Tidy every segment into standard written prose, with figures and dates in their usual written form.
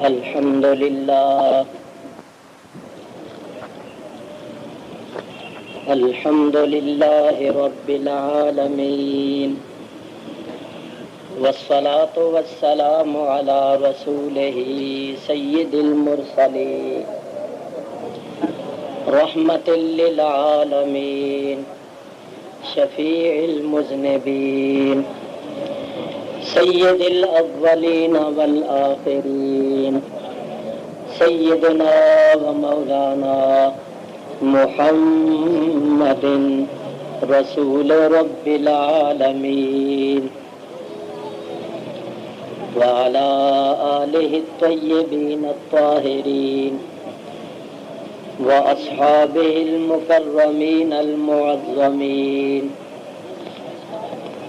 الحمد لله الحمد لله رب العالمين والصلاة والسلام على رسوله سيد المرسلين رحمة للعالمين شفيع المذنبين سيد الأولين والآخرين سيدنا ومولانا محمد رسول رب العالمين وعلى آله الطيبين الطاهرين وأصحابه المكرمين المعظمين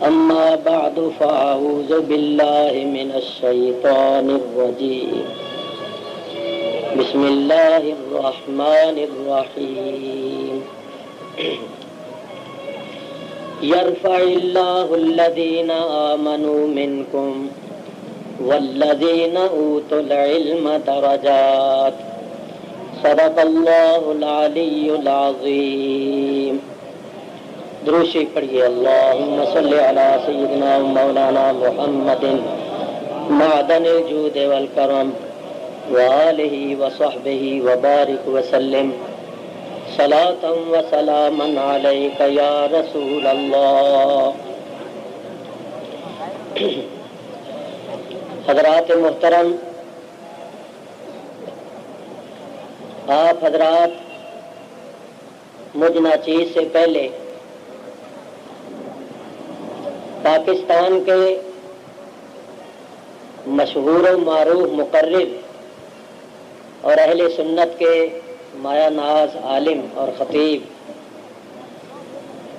أما بعد فأعوذ بالله من الشيطان الرجيم بسم الله الرحمن الرحيم يرفع الله الذين آمنوا منكم والذين أوتوا العلم درجات صدق الله العلي العظيم درود شریف پڑھیے اللہم صلی علی سیدنا مولانا محمد معدن الجود والکرم وآلہ وصحبہ وبارک وسلم صلاۃ وسلاما علیک یا رسول اللہ۔ حضرات محترم، آپ حضرات مجھ ناچیز سے پہلے پاکستان کے مشہور و معروف مقرر اور اہل سنت کے مایہ ناز عالم اور خطیب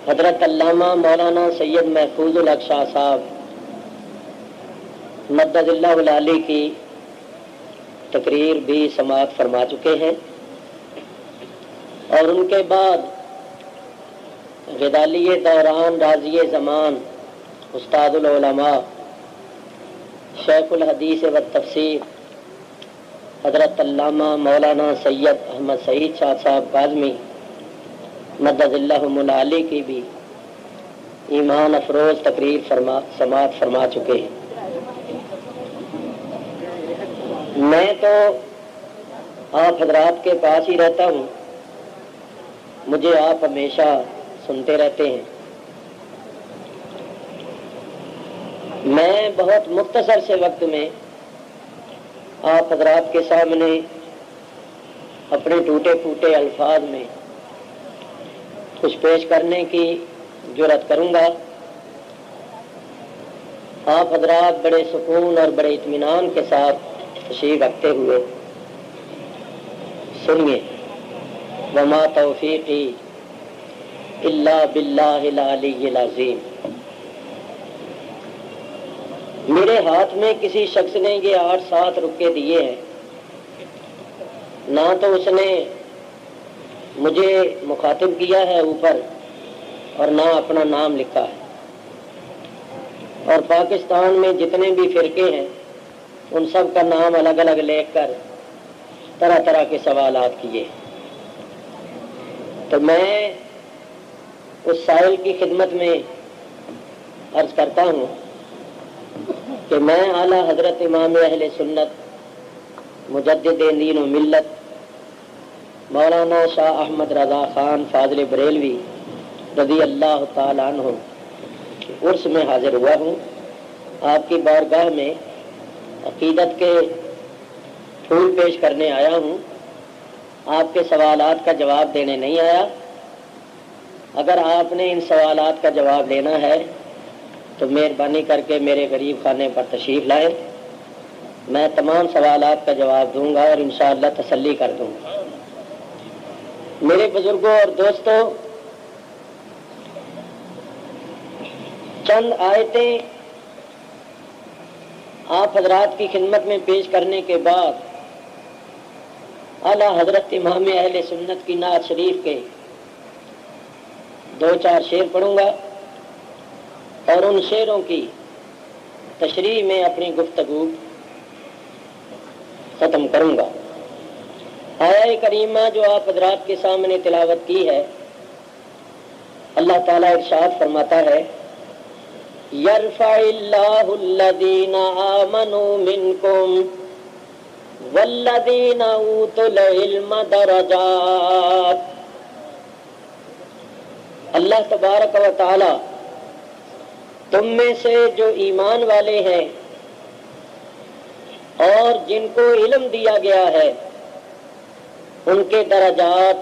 حضرت علامہ مولانا سید محفوظ الحق شاہ صاحب مدد اللہ العالی کی تقریر بھی سماعت فرما چکے ہیں، اور ان کے بعد غدالی دوران راضی زمان استاد العلماء شیخ الحدیث و تفسیر حضرت علامہ مولانا سید احمد سعید شاہ صاحب کاظمی مدد اللہ العالی کی بھی ایمان افروز تقریر سماعت فرما چکے ہیں۔ میں تو آپ حضرات کے پاس ہی رہتا ہوں، مجھے آپ ہمیشہ سنتے رہتے ہیں۔ میں بہت مختصر سے وقت میں آپ حضرات کے سامنے اپنے ٹوٹے پھوٹے الفاظ میں کچھ پیش کرنے کی جرات کروں گا۔ آپ حضرات بڑے سکون اور بڑے اطمینان کے ساتھ تشریف رکھتے ہوئے سنیے۔ وما توفیقی الا باللہ العلی العظیم۔ میرے ہاتھ میں کسی شخص نے یہ 8-7 رکے دیے ہیں، نہ تو اس نے مجھے مخاطب کیا ہے اوپر اور نہ اپنا نام لکھا ہے، اور پاکستان میں جتنے بھی فرقے ہیں ان سب کا نام الگ الگ لکھ کر طرح طرح کے سوالات کیے۔ تو میں اس سائل کی خدمت میں عرض کرتا ہوں کہ میں اعلیٰ حضرت امام اہل سنت مجدد دین و ملت مولانا شاہ احمد رضا خان فاضل بریلوی رضی اللہ تعالیٰ عنہ کے عرس میں حاضر ہوا ہوں۔ آپ کی بارگاہ میں عقیدت کے پھول پیش کرنے آیا ہوں، آپ کے سوالات کا جواب دینے نہیں آیا۔ اگر آپ نے ان سوالات کا جواب لینا ہے تو مہربانی کر کے میرے غریب خانے پر تشریف لائیں، میں تمام سوالات کا جواب دوں گا اور انشاءاللہ تسلی کر دوں گا۔ میرے بزرگوں اور دوستوں، چند آیتیں آپ حضرات کی خدمت میں پیش کرنے کے بعد اعلیٰ حضرت امام اہل سنت کی نعت شریف کے 2-4 شعر پڑھوں گا اور ان شعروں کی تشریح میں اپنی گفتگو ختم کروں گا۔ آیہ کریمہ جو آپ حضرات کے سامنے تلاوت کی ہے، اللہ تعالیٰ ارشاد فرماتا ہے یرفع اللہ الذین آمنوا منکم والذین اوتوا العلم درجات۔ اللہ تبارک و تعالی تم میں سے جو ایمان والے ہیں اور جن کو علم دیا گیا ہے ان کے درجات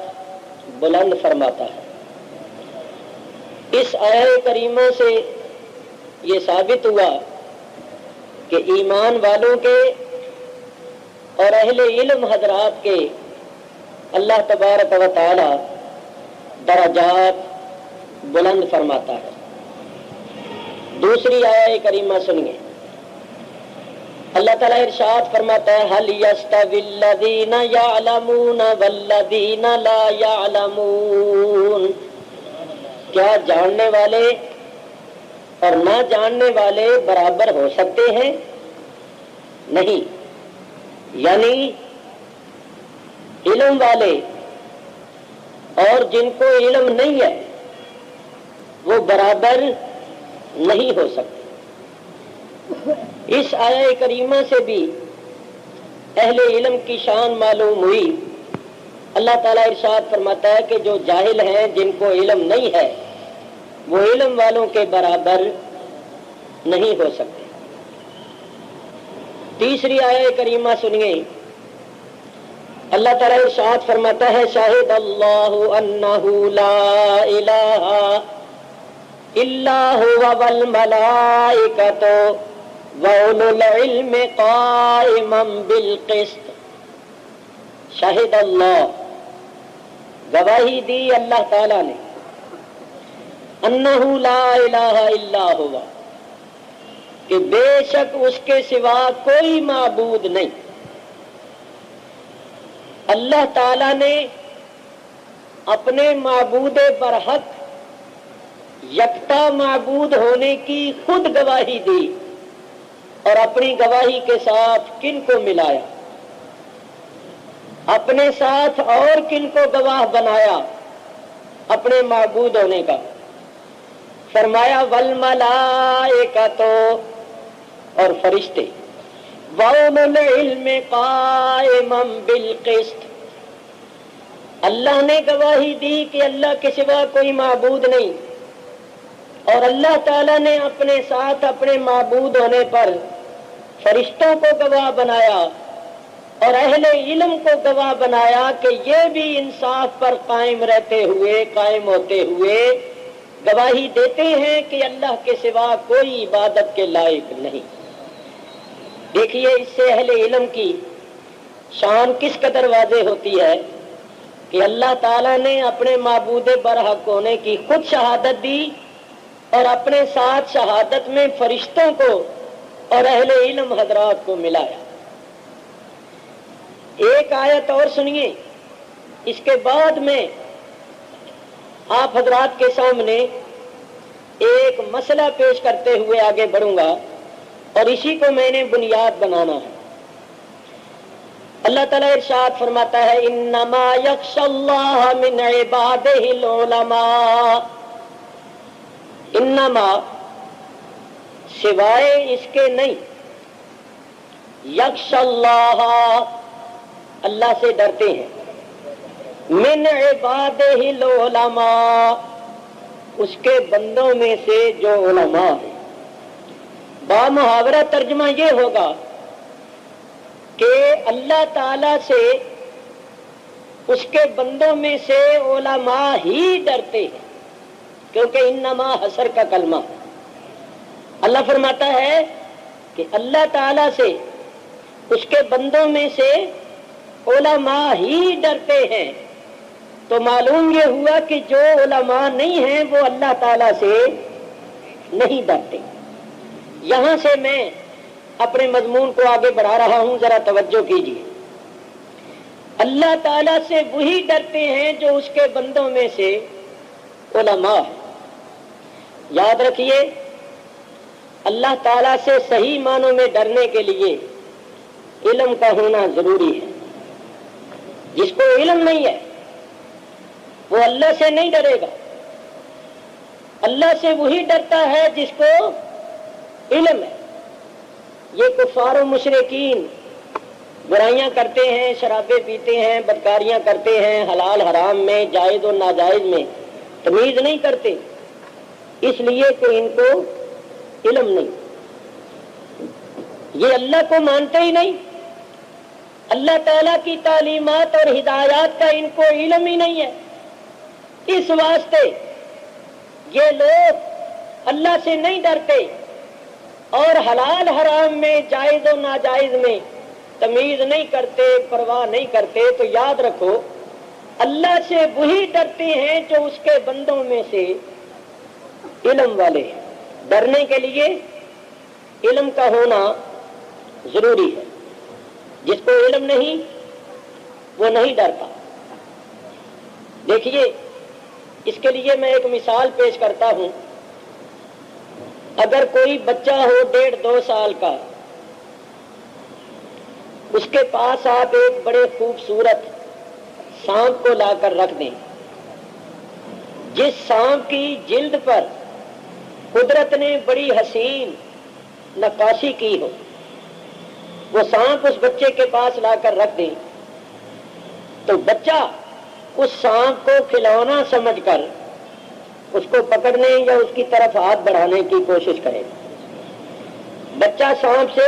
بلند فرماتا ہے۔ اس آیہ کریمہ سے یہ ثابت ہوا کہ ایمان والوں کے اور اہل علم حضرات کے اللہ تبارک و تعالی درجات بلند فرماتا ہے۔ دوسری آیہ کریمہ سنیے، اللہ تعالیٰ ارشاد فرماتا ہے هل يستوي الذين يعلمون والذين لا يعلمون، کیا جاننے والے اور نہ جاننے والے برابر ہو سکتے ہیں؟ نہیں، یعنی علم والے اور جن کو علم نہیں ہے وہ برابر نہیں ہو سکتے۔ اس آیہ کریمہ سے بھی اہل علم کی شان معلوم ہوئی۔ اللہ تعالیٰ ارشاد فرماتا ہے کہ جو جاہل ہیں، جن کو علم نہیں ہے، وہ علم والوں کے برابر نہیں ہو سکتے۔ تیسری آیہ کریمہ سنیے، اللہ تعالیٰ ارشاد فرماتا ہے شاہد اللہ انہ لا الہ الا هو والملائکۃ وَأُولُو الْعِلْمِ قَائِمًا بِالْقِسْطِ۔ شاہد اللہ، گواہی دی اللہ تعالیٰ نے، انہ لا الہ الا ہوا، کہ بے شک اس کے سوا کوئی معبود نہیں۔ اللہ تعالیٰ نے اپنے معبود برحق یکتا معبود ہونے کی خود گواہی دی، اور اپنی گواہی کے ساتھ کن کو ملایا؟ اپنے ساتھ اور کن کو گواہ بنایا اپنے معبود ہونے کا؟ فرمایا والملائکۃ، اور فرشتے، وَأُولُو الْعِلْمِ قَائِمًا بِالْقِسْطِ۔ اللہ نے گواہی دی کہ اللہ کے سوا کوئی معبود نہیں، اور اللہ تعالیٰ نے اپنے ساتھ اپنے معبود ہونے پر فرشتوں کو گواہ بنایا اور اہل علم کو گواہ بنایا کہ یہ بھی انصاف پر قائم رہتے ہوئے، قائم ہوتے ہوئے گواہی دیتے ہیں کہ اللہ کے سوا کوئی عبادت کے لائق نہیں۔ دیکھیے اس سے اہل علم کی شان کس قدر واضح ہوتی ہے کہ اللہ تعالیٰ نے اپنے معبود برحق ہونے کی خود شہادت دی اور اپنے ساتھ شہادت میں فرشتوں کو اور اہل علم حضرات کو ملایا۔ ایک آیت اور سنیے، اس کے بعد میں آپ حضرات کے سامنے ایک مسئلہ پیش کرتے ہوئے آگے بڑھوں گا، اور اسی کو میں نے بنیاد بنانا ہے۔ اللہ تعالیٰ ارشاد فرماتا ہے انما یخشی اللہ من عبادہ العلماء، انما سوائے اس کے نہیں، یخشی اللہ اللہ سے ڈرتے ہیں، من عبادہ العلماء اس کے بندوں میں سے جو علماء ہیں۔ بامحاورہ ترجمہ یہ ہوگا کہ اللہ تعالی سے اس کے بندوں میں سے علماء ہی ڈرتے ہیں، کیونکہ انما حسر کا کلمہ اللہ فرماتا ہے کہ اللہ تعالی سے اس کے بندوں میں سے علماء ہی ڈرتے ہیں، تو معلوم یہ ہوا کہ جو علماء نہیں ہیں وہ اللہ تعالی سے نہیں ڈرتے۔ یہاں سے میں اپنے مضمون کو آگے بڑھا رہا ہوں، ذرا توجہ کیجیے۔ اللہ تعالیٰ سے وہی ڈرتے ہیں جو اس کے بندوں میں سے علماء ہیں۔ یاد رکھیے، اللہ تعالیٰ سے صحیح معنوں میں ڈرنے کے لیے علم کا ہونا ضروری ہے. جس کو علم نہیں ہے وہ اللہ سے نہیں ڈرے گا. اللہ سے وہی ڈرتا ہے جس کو علم ہے. یہ کفار و مشرکین برائیاں کرتے ہیں، شرابیں پیتے ہیں، بدکاریاں کرتے ہیں، حلال حرام میں، جائز و ناجائز میں تمیز نہیں کرتے، اس لیے کہ ان کو علم نہیں. یہ اللہ کو مانتے ہی نہیں. اللہ تعالیٰ کی تعلیمات اور ہدایات کا ان کو علم ہی نہیں ہے. اس واسطے یہ لوگ اللہ سے نہیں ڈرتے اور حلال حرام میں، جائز و ناجائز میں تمیز نہیں کرتے، پرواہ نہیں کرتے. تو یاد رکھو اللہ سے وہی ڈرتے ہیں جو اس کے بندوں میں سے علم والے ہیں. ڈرنے کے لیے علم کا ہونا ضروری ہے. جس کو علم نہیں وہ نہیں ڈرتا. دیکھیے اس کے لیے میں ایک مثال پیش کرتا ہوں. اگر کوئی بچہ ہو 1.5-2 سال کا، اس کے پاس آپ ایک بڑے خوبصورت سانپ کو لا کر رکھ دیں، جس سانپ کی جلد پر قدرت نے بڑی حسین نقاشی کی ہو، وہ سانپ اس بچے کے پاس لا کر رکھ دیں تو بچہ اس سانپ کو کھلونا سمجھ کر اس کو پکڑنے یا اس کی طرف ہاتھ بڑھانے کی کوشش کرے. بچہ سانپ سے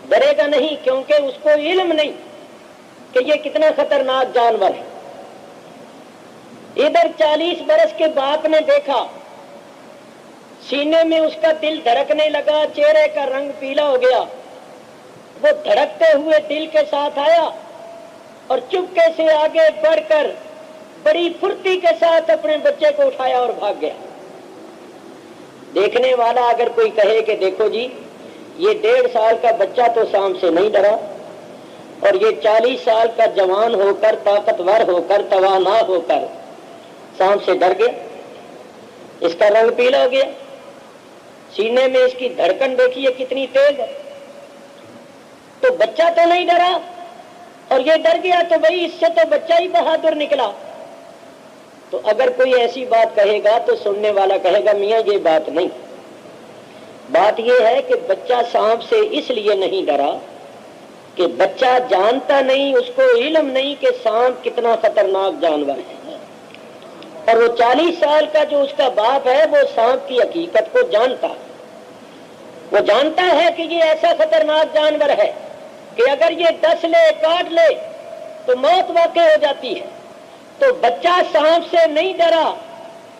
ڈرے گا نہیں، کیونکہ اس کو علم نہیں کہ یہ کتنا خطرناک جانور ہے. ادھر 40 برس کے باپ نے دیکھا، سینے میں اس کا دل دھڑکنے لگا، چہرے کا رنگ پیلا ہو گیا. وہ دھڑکتے ہوئے دل کے ساتھ آیا اور چپکے سے آگے بڑھ کر بڑی پھرتی کے ساتھ اپنے بچے کو اٹھایا اور بھاگ گیا. دیکھنے والا اگر کوئی کہے کہ دیکھو جی یہ 1.5 سال کا بچہ تو سانپ سے نہیں ڈرا اور یہ 40 سال کا جوان ہو کر، طاقتور ہو کر، توانا ہو کر سانپ سے ڈر گیا، اس کا رنگ پیلا ہو گیا، سینے میں اس کی دھڑکن دیکھیے کتنی تیز ہے. تو بچہ تو نہیں ڈرا اور یہ ڈر گیا، تو بھائی اس سے تو بچہ ہی بہادر نکلا. تو اگر کوئی ایسی بات کہے گا تو سننے والا کہے گا میاں یہ بات نہیں. بات یہ ہے کہ بچہ سانپ سے اس لیے نہیں ڈرا کہ بچہ جانتا نہیں، اس کو علم نہیں کہ سانپ کتنا خطرناک جانور ہے. اور وہ 40 سال کا جو اس کا باپ ہے وہ سانپ کی حقیقت کو جانتا. وہ جانتا ہے کہ یہ ایسا خطرناک جانور ہے کہ اگر یہ ڈس لے، کاٹ لے تو موت واقع ہو جاتی ہے. تو بچہ سانپ سے نہیں ڈرا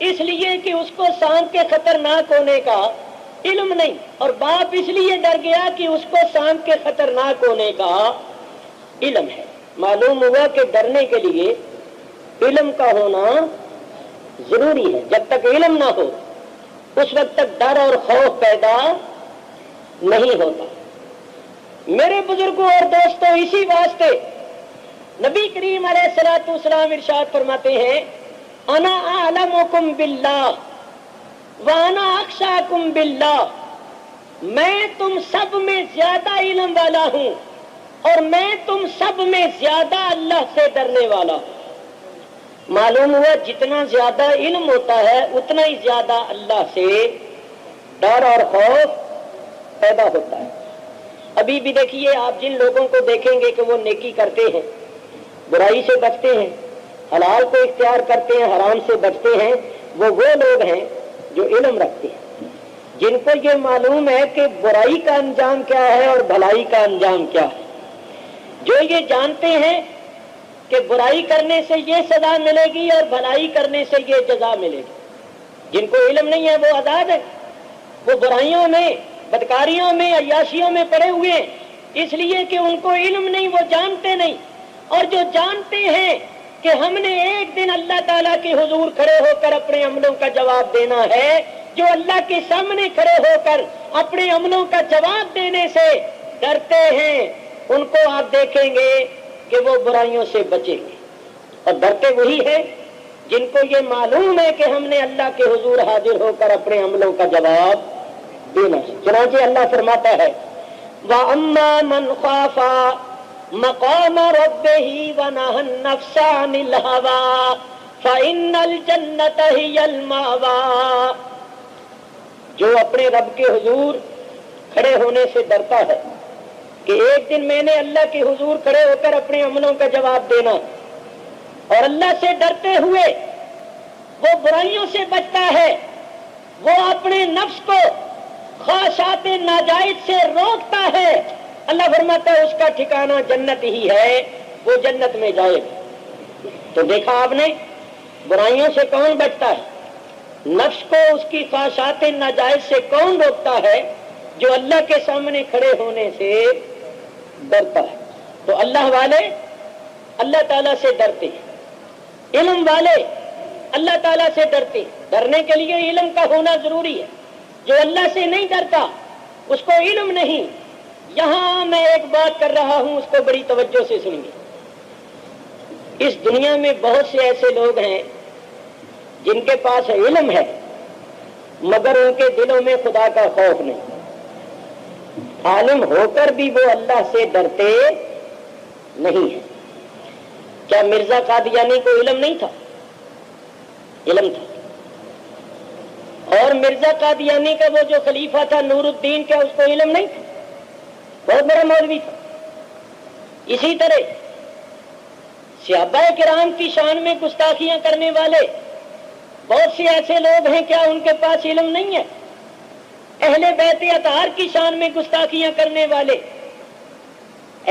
اس لیے کہ اس کو سانپ کے خطرناک ہونے کا علم نہیں، اور باپ اس لیے ڈر گیا کہ اس کو سانپ کے خطرناک ہونے کا علم ہے. معلوم ہوا کہ ڈرنے کے لیے علم کا ہونا ضروری ہے. جب تک علم نہ ہو اس وقت تک ڈر اور خوف پیدا نہیں ہوتا. میرے بزرگوں اور دوستوں، اسی واسطے نبی کریم علیہ الصلوۃ والسلام ارشاد فرماتے ہیں انا اعلمکم باللہ وانا اخشاکم باللہ، میں تم سب میں زیادہ علم والا ہوں اور میں تم سب میں زیادہ اللہ سے ڈرنے والا ہوں. معلوم ہوا جتنا زیادہ علم ہوتا ہے اتنا ہی زیادہ اللہ سے ڈر اور خوف پیدا ہوتا ہے. ابھی بھی دیکھیے آپ جن لوگوں کو دیکھیں گے کہ وہ نیکی کرتے ہیں، برائی سے بچتے ہیں، حلال کو اختیار کرتے ہیں، حرام سے بچتے ہیں، وہ لوگ ہیں جو علم رکھتے ہیں، جن کو یہ معلوم ہے کہ برائی کا انجام کیا ہے اور بھلائی کا انجام کیا ہے. جو یہ جانتے ہیں کہ برائی کرنے سے یہ سزا ملے گی اور بھلائی کرنے سے یہ جزا ملے گی. جن کو علم نہیں ہے وہ آزاد ہے، وہ برائیوں میں، بدکاریوں میں، عیاشیوں میں پڑے ہوئے ہیں، اس لیے کہ ان کو علم نہیں، وہ جانتے نہیں. اور جو جانتے ہیں کہ ہم نے ایک دن اللہ تعالیٰ کے حضور کھڑے ہو کر اپنے عملوں کا جواب دینا ہے، جو اللہ کے سامنے کھڑے ہو کر اپنے عملوں کا جواب دینے سے ڈرتے ہیں، ان کو آپ دیکھیں گے کہ وہ برائیوں سے بچیں گے. اور ڈرتے وہی ہیں جن کو یہ معلوم ہے کہ ہم نے اللہ کے حضور حاضر ہو کر اپنے عملوں کا جواب دینا ہے. چنانچہ اللہ فرماتا ہے وَأَمَّا مَنْ خَافَ مَقَامَ رَبِّهِ وَنَهَى النَّفْسَ عَنِ الْهَوَىٰ فَإِنَّ الْجَنَّةَ هِيَ الْمَأْوَىٰ۔ جو اپنے رب کے حضور کھڑے ہونے سے ڈرتا ہے کہ ایک دن میں نے اللہ کے حضور کھڑے ہو کر اپنے عملوں کا جواب دینا، اور اللہ سے ڈرتے ہوئے وہ برائیوں سے بچتا ہے، وہ اپنے نفس کو خواہشات ناجائز سے روکتا ہے، اللہ فرماتا ہے اس کا ٹھکانہ جنت ہی ہے، وہ جنت میں جائے گا۔ تو دیکھا آپ نے برائیوں سے کون بچتا ہے؟ نفس کو اس کی خواہشات ناجائز سے کون روکتا ہے؟ جو اللہ کے سامنے کھڑے ہونے سے ڈرتا ہے۔ تو اللہ والے اللہ تعالیٰ سے ڈرتے ہیں، علم والے اللہ تعالیٰ سے ڈرتے ہیں۔ ڈرنے کے لیے علم کا ہونا ضروری ہے۔ جو اللہ سے نہیں ڈرتا اس کو علم نہیں۔ یہاں میں ایک بات کر رہا ہوں، اس کو بڑی توجہ سے سنیے۔ اس دنیا میں بہت سے ایسے لوگ ہیں جن کے پاس علم ہے مگر ان کے دلوں میں خدا کا خوف نہیں، عالم ہو کر بھی وہ اللہ سے ڈرتے نہیں ہیں۔ کیا مرزا قادیانی کو علم نہیں تھا؟ علم تھا۔ اور مرزا قادیانی کا وہ جو خلیفہ تھا نور الدین، کیا اس کو علم نہیں تھا؟ بہت بڑا مولوی تھا۔ اسی طرح صحابہ کرام کی شان میں گستاخیاں کرنے والے بہت سے ایسے لوگ ہیں، کیا ان کے پاس علم نہیں ہے؟ اہل بیت اطہار کی شان میں گستاخیاں کرنے والے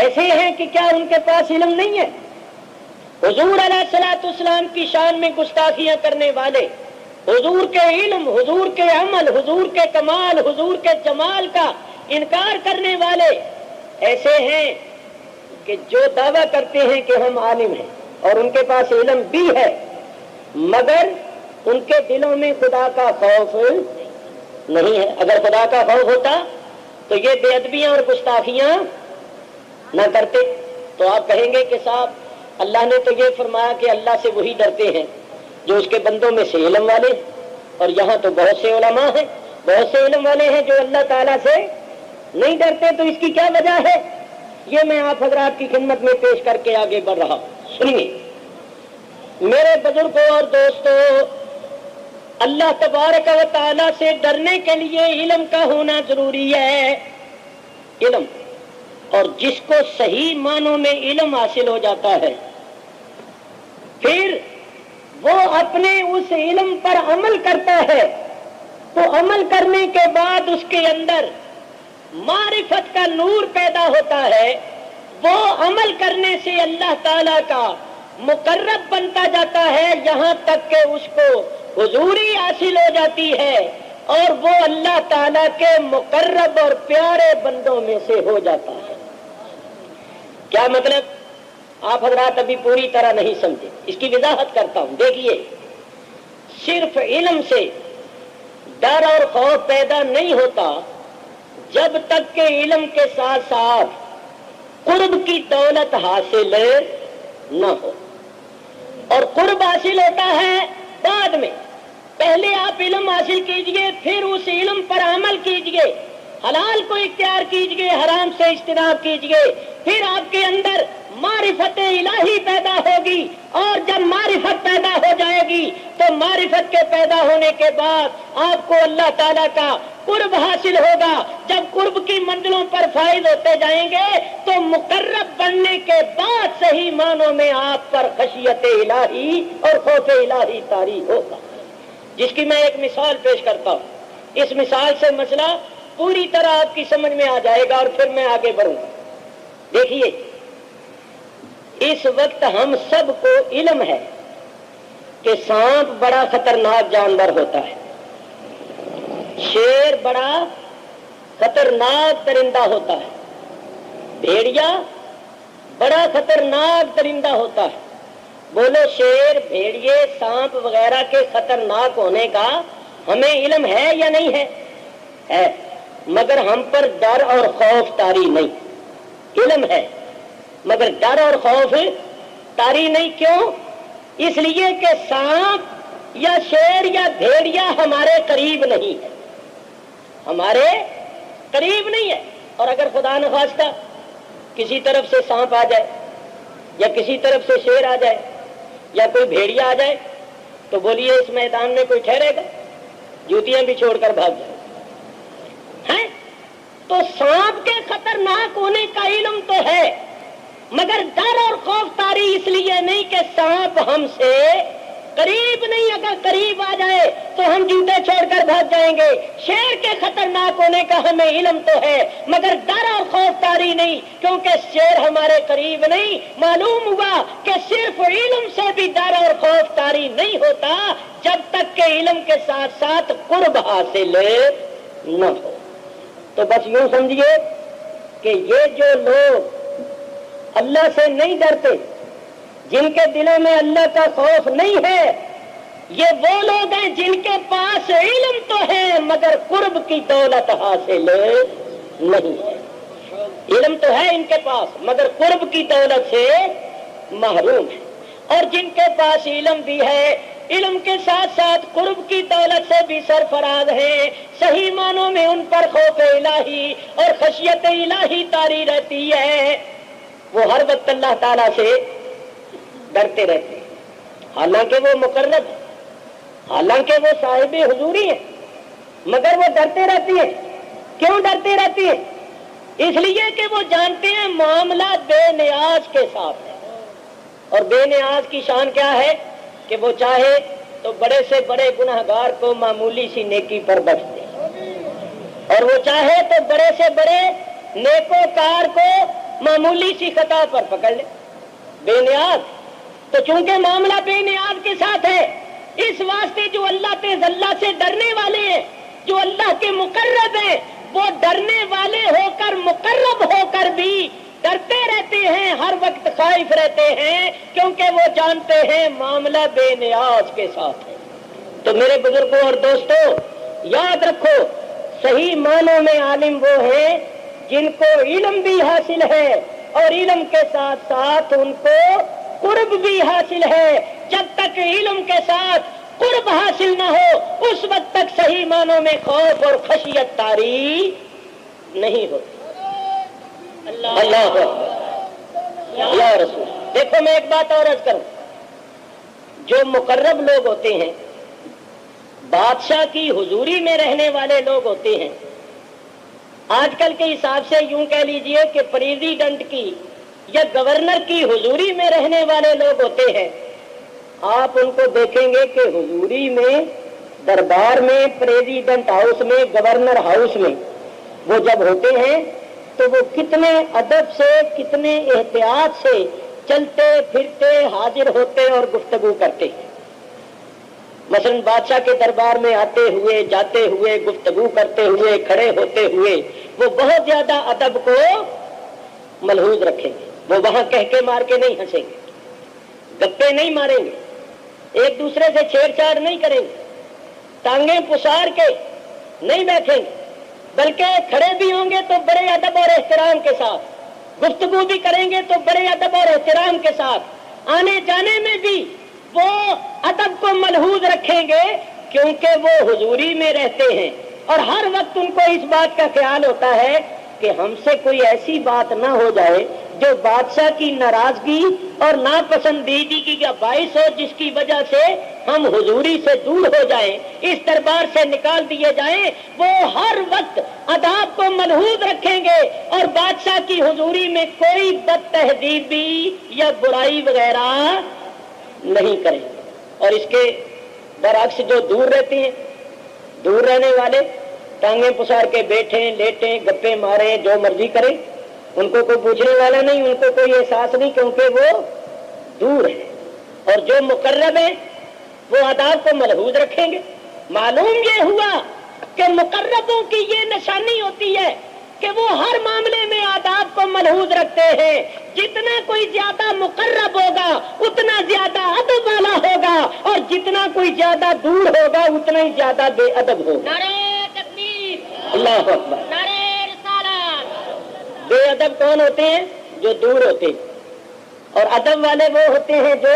ایسے ہیں کہ کیا ان کے پاس علم نہیں ہے؟ حضور علیہ الصلوۃ والسلام کی شان میں گستاخیاں کرنے والے، حضور کے علم، حضور کے عمل، حضور کے کمال، حضور کے جمال کا انکار کرنے والے ایسے ہیں کہ جو دعویٰ کرتے ہیں کہ ہم عالم ہیں اور ان کے پاس علم بھی ہے مگر ان کے دلوں میں خدا کا خوف نہیں ہے۔ اگر خدا کا خوف ہوتا تو یہ بے ادبیاں اور گستاخیاں نہ کرتے۔ تو آپ کہیں گے کہ صاحب اللہ نے تو یہ فرمایا کہ اللہ سے وہی ڈرتے ہیں جو اس کے بندوں میں سے علم والے، اور یہاں تو بہت سے علماء ہیں، بہت سے علم والے ہیں جو اللہ تعالیٰ سے نہیں ڈرتے۔ تو اس کی کیا وجہ ہے؟ یہ میں آپ حضرات کی خدمت میں پیش کر کے آگے بڑھ رہا ہوں۔ سنیے میرے بزرگوں اور دوستوں، اللہ تبارک و تعالیٰ سے ڈرنے کے لیے علم کا ہونا ضروری ہے۔ علم، اور جس کو صحیح معنوں میں علم حاصل ہو جاتا ہے پھر وہ اپنے اس علم پر عمل کرتا ہے، تو عمل کرنے کے بعد اس کے اندر معرفت کا نور پیدا ہوتا ہے۔ وہ عمل کرنے سے اللہ تعالیٰ کا مقرب بنتا جاتا ہے، یہاں تک کہ اس کو حضوری حاصل ہو جاتی ہے اور وہ اللہ تعالیٰ کے مقرب اور پیارے بندوں میں سے ہو جاتا ہے۔ کیا مطلب؟ آپ حضرات ابھی پوری طرح نہیں سمجھے، اس کی وضاحت کرتا ہوں۔ دیکھیے، صرف علم سے ڈر اور خوف پیدا نہیں ہوتا جب تک کہ علم کے ساتھ ساتھ قرب کی دولت حاصل نہ ہو، اور قرب حاصل ہوتا ہے بعد میں۔ پہلے آپ علم حاصل کیجئے، پھر اس علم پر عمل کیجئے، حلال کو اختیار کیجئے، حرام سے اجتناب کیجئے، پھر آپ کے اندر معرفت الہی پیدا ہوگی، اور جب معرفت پیدا ہو جائے گی تو معرفت کے پیدا ہونے کے بعد آپ کو اللہ تعالیٰ کا قرب حاصل ہوگا۔ جب قرب کی منزلوں پر فائز ہوتے جائیں گے تو مقرب بننے کے بعد صحیح معنوں میں آپ پر خشیت الہی اور خوف الہی طاری ہوگا، جس کی میں ایک مثال پیش کرتا ہوں۔ اس مثال سے مسئلہ پوری طرح آپ کی سمجھ میں آ جائے گا اور پھر میں آگے بڑھوں گا۔ دیکھیے، اس وقت ہم سب کو علم ہے کہ سانپ بڑا خطرناک جانور ہوتا ہے، شیر بڑا خطرناک درندہ ہوتا ہے، بھیڑیا بڑا خطرناک درندہ ہوتا ہے۔ بولو، شیر، بھیڑیے، سانپ وغیرہ کے خطرناک ہونے کا ہمیں علم ہے یا نہیں ہے؟ ہے، مگر ہم پر ڈر اور خوف طاری نہیں۔ علم ہے مگر ڈر اور خوف طاری نہیں۔ کیوں؟ اس لیے کہ سانپ یا شیر یا بھیڑیا ہمارے قریب نہیں ہے، ہمارے قریب نہیں ہے۔ اور اگر خدا نخواستہ کسی طرف سے سانپ آ جائے یا کسی طرف سے شیر آ جائے یا کوئی بھیڑیا آ جائے تو بولیے اس میدان میں کوئی ٹھہرے گا؟ جوتیاں بھی چھوڑ کر بھاگ جائے ہیں۔ تو سانپ کے خطرناک ہونے کا علم تو ہے، مگر ڈر اور خوف طاری اس لیے نہیں کہ سانپ ہم سے قریب نہیں، اگر قریب آ جائے تو ہم جوتے چھوڑ کر بھاگ جائیں گے۔ شیر کے خطرناک ہونے کا ہمیں علم تو ہے، مگر ڈر اور خوف طاری نہیں، کیونکہ شیر ہمارے قریب نہیں۔ معلوم ہوا کہ صرف علم سے بھی ڈر اور خوف طاری نہیں ہوتا جب تک کہ علم کے ساتھ ساتھ قرب حاصل نہ ہو۔ تو بس یوں سمجھیے کہ یہ جو لوگ اللہ سے نہیں ڈرتے، جن کے دلوں میں اللہ کا خوف نہیں ہے، یہ وہ لوگ ہیں جن کے پاس علم تو ہے مگر قرب کی دولت حاصل نہیں ہے۔ علم تو ہے ان کے پاس مگر قرب کی دولت سے محروم ہے۔ اور جن کے پاس علم بھی ہے، علم کے ساتھ ساتھ قرب کی دولت سے بھی سرفراز ہیں، صحیح معنوں میں ان پر خوف الہی اور خشیت الہی طاری رہتی ہے، وہ ہر وقت اللہ تعالیٰ سے ڈرتے رہتے ہیں، حالانکہ وہ مقرب ہیں، حالانکہ وہ صاحب حضوری ہیں، مگر وہ ڈرتے رہتی ہیں۔ کیوں ڈرتے رہتی ہیں؟ اس لیے کہ وہ جانتے ہیں معاملہ بے نیاز کے ساتھ ہے، اور بے نیاز کی شان کیا ہے کہ وہ چاہے تو بڑے سے بڑے گنہگار کو معمولی سی نیکی پر بخش دے، اور وہ چاہے تو بڑے سے بڑے نیکوکار کو معمولی سی خطا پر پکڑ لے۔ بے نیاز تو چونکہ معاملہ بے نیاز کے ساتھ ہے، اس واسطے جو اللہ سے ڈرنے والے ہیں، جو اللہ کے مقرب ہیں، وہ ڈرنے والے ہو کر مقرب ہو کر بھی ڈرتے رہتے ہیں، ہر وقت خائف رہتے ہیں، کیونکہ وہ جانتے ہیں معاملہ بے نیاز کے ساتھ ہے۔ تو میرے بزرگوں اور دوستوں، یاد رکھو صحیح معنوں میں عالم وہ ہیں جن کو علم بھی حاصل ہے اور علم کے ساتھ ساتھ ان کو قرب بھی حاصل ہے۔ جب تک علم کے ساتھ قرب حاصل نہ ہو اس وقت تک صحیح معنوں میں خوف اور خشیت طاری نہیں ہوتی۔ اللہ یا رسول۔ دیکھو میں ایک بات اور عرض کروں، جو مقرب لوگ ہوتے ہیں، بادشاہ کی حضوری میں رہنے والے لوگ ہوتے ہیں، آج کل کے حساب سے یوں کہہ لیجئے کہ پریزیڈنٹ کی یا گورنر کی حضوری میں رہنے والے لوگ ہوتے ہیں، آپ ان کو دیکھیں گے کہ حضوری میں، دربار میں، پریزیڈنٹ ہاؤس میں، گورنر ہاؤس میں وہ جب ہوتے ہیں تو وہ کتنے ادب سے، کتنے احتیاط سے چلتے پھرتے حاضر ہوتے اور گفتگو کرتے ہیں۔ مثلا بادشاہ کے دربار میں آتے ہوئے، جاتے ہوئے، گفتگو کرتے ہوئے، کھڑے ہوتے ہوئے وہ بہت زیادہ ادب کو ملحوظ رکھیں گے، وہ وہاں کہہ کے مار کے نہیں ہنسیں گے، گپے نہیں ماریں گے، ایک دوسرے سے چھیڑ چھاڑ نہیں کریں گے، ٹانگیں پسار کے نہیں بیٹھیں گے، بلکہ کھڑے بھی ہوں گے تو بڑے ادب اور احترام کے ساتھ، گفتگو بھی کریں گے تو بڑے ادب اور احترام کے ساتھ، آنے جانے میں بھی وہ ادب کو ملحوظ رکھیں گے، کیونکہ وہ حضوری میں رہتے ہیں اور ہر وقت ان کو اس بات کا خیال ہوتا ہے کہ ہم سے کوئی ایسی بات نہ ہو جائے جو بادشاہ کی ناراضگی اور ناپسندیدگی کا باعث ہو، جس کی وجہ سے ہم حضوری سے دور ہو جائیں، اس دربار سے نکال دیے جائیں۔ وہ ہر وقت آداب کو ملحوظ رکھیں گے اور بادشاہ کی حضوری میں کوئی بد تہذیبی یا برائی وغیرہ نہیں کریں گے۔ اور اس کے برعکس جو دور رہتے ہیں، دور رہنے والے ٹانگیں پسار کے بیٹھیں، لیٹیں، گپے ماریں، جو مرضی کریں، ان کو کوئی پوچھنے والا نہیں، ان کو کوئی احساس نہیں، کیونکہ وہ دور ہے۔ اور جو مقرب ہیں وہ آداب کو ملحوظ رکھیں گے۔ معلوم یہ ہوا کہ مقربوں کی یہ نشانی ہوتی ہے کہ وہ ہر معاملے میں آداب کو ملحوظ رکھتے ہیں۔ جتنا کوئی زیادہ مقرب ہوگا اتنا زیادہ ادب والا ہوگا، اور جتنا کوئی زیادہ دور ہوگا اتنا ہی زیادہ بے ادب ہوگا۔ نعرہ تکبیر، اللہ اکبر، نعرہ رسالت۔ بے ادب کون ہوتے ہیں؟ جو دور ہوتے ہیں، اور ادب والے وہ ہوتے ہیں جو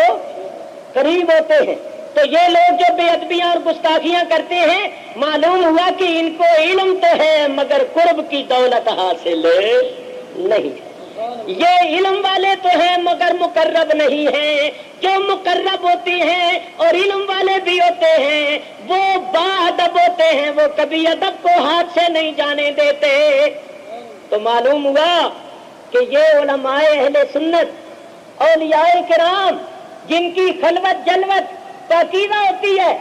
قریب ہوتے ہیں۔ تو یہ لوگ جو بے ادبیاں اور گستاخیاں کرتے ہیں، معلوم ہوا کہ ان کو علم تو ہے مگر قرب کی دولت حاصل نہیں۔ یہ علم والے تو ہیں مگر مقرب نہیں ہیں۔ جو مقرب ہوتے ہیں اور علم والے بھی ہوتے ہیں وہ باادب ہوتے ہیں، وہ کبھی ادب کو ہاتھ سے نہیں جانے دیتے۔ تو معلوم ہوا کہ یہ علماء اہل سنت، اولیاء کرام، جن کی خلوت جلوت پاکیزہ ہوتی ہے،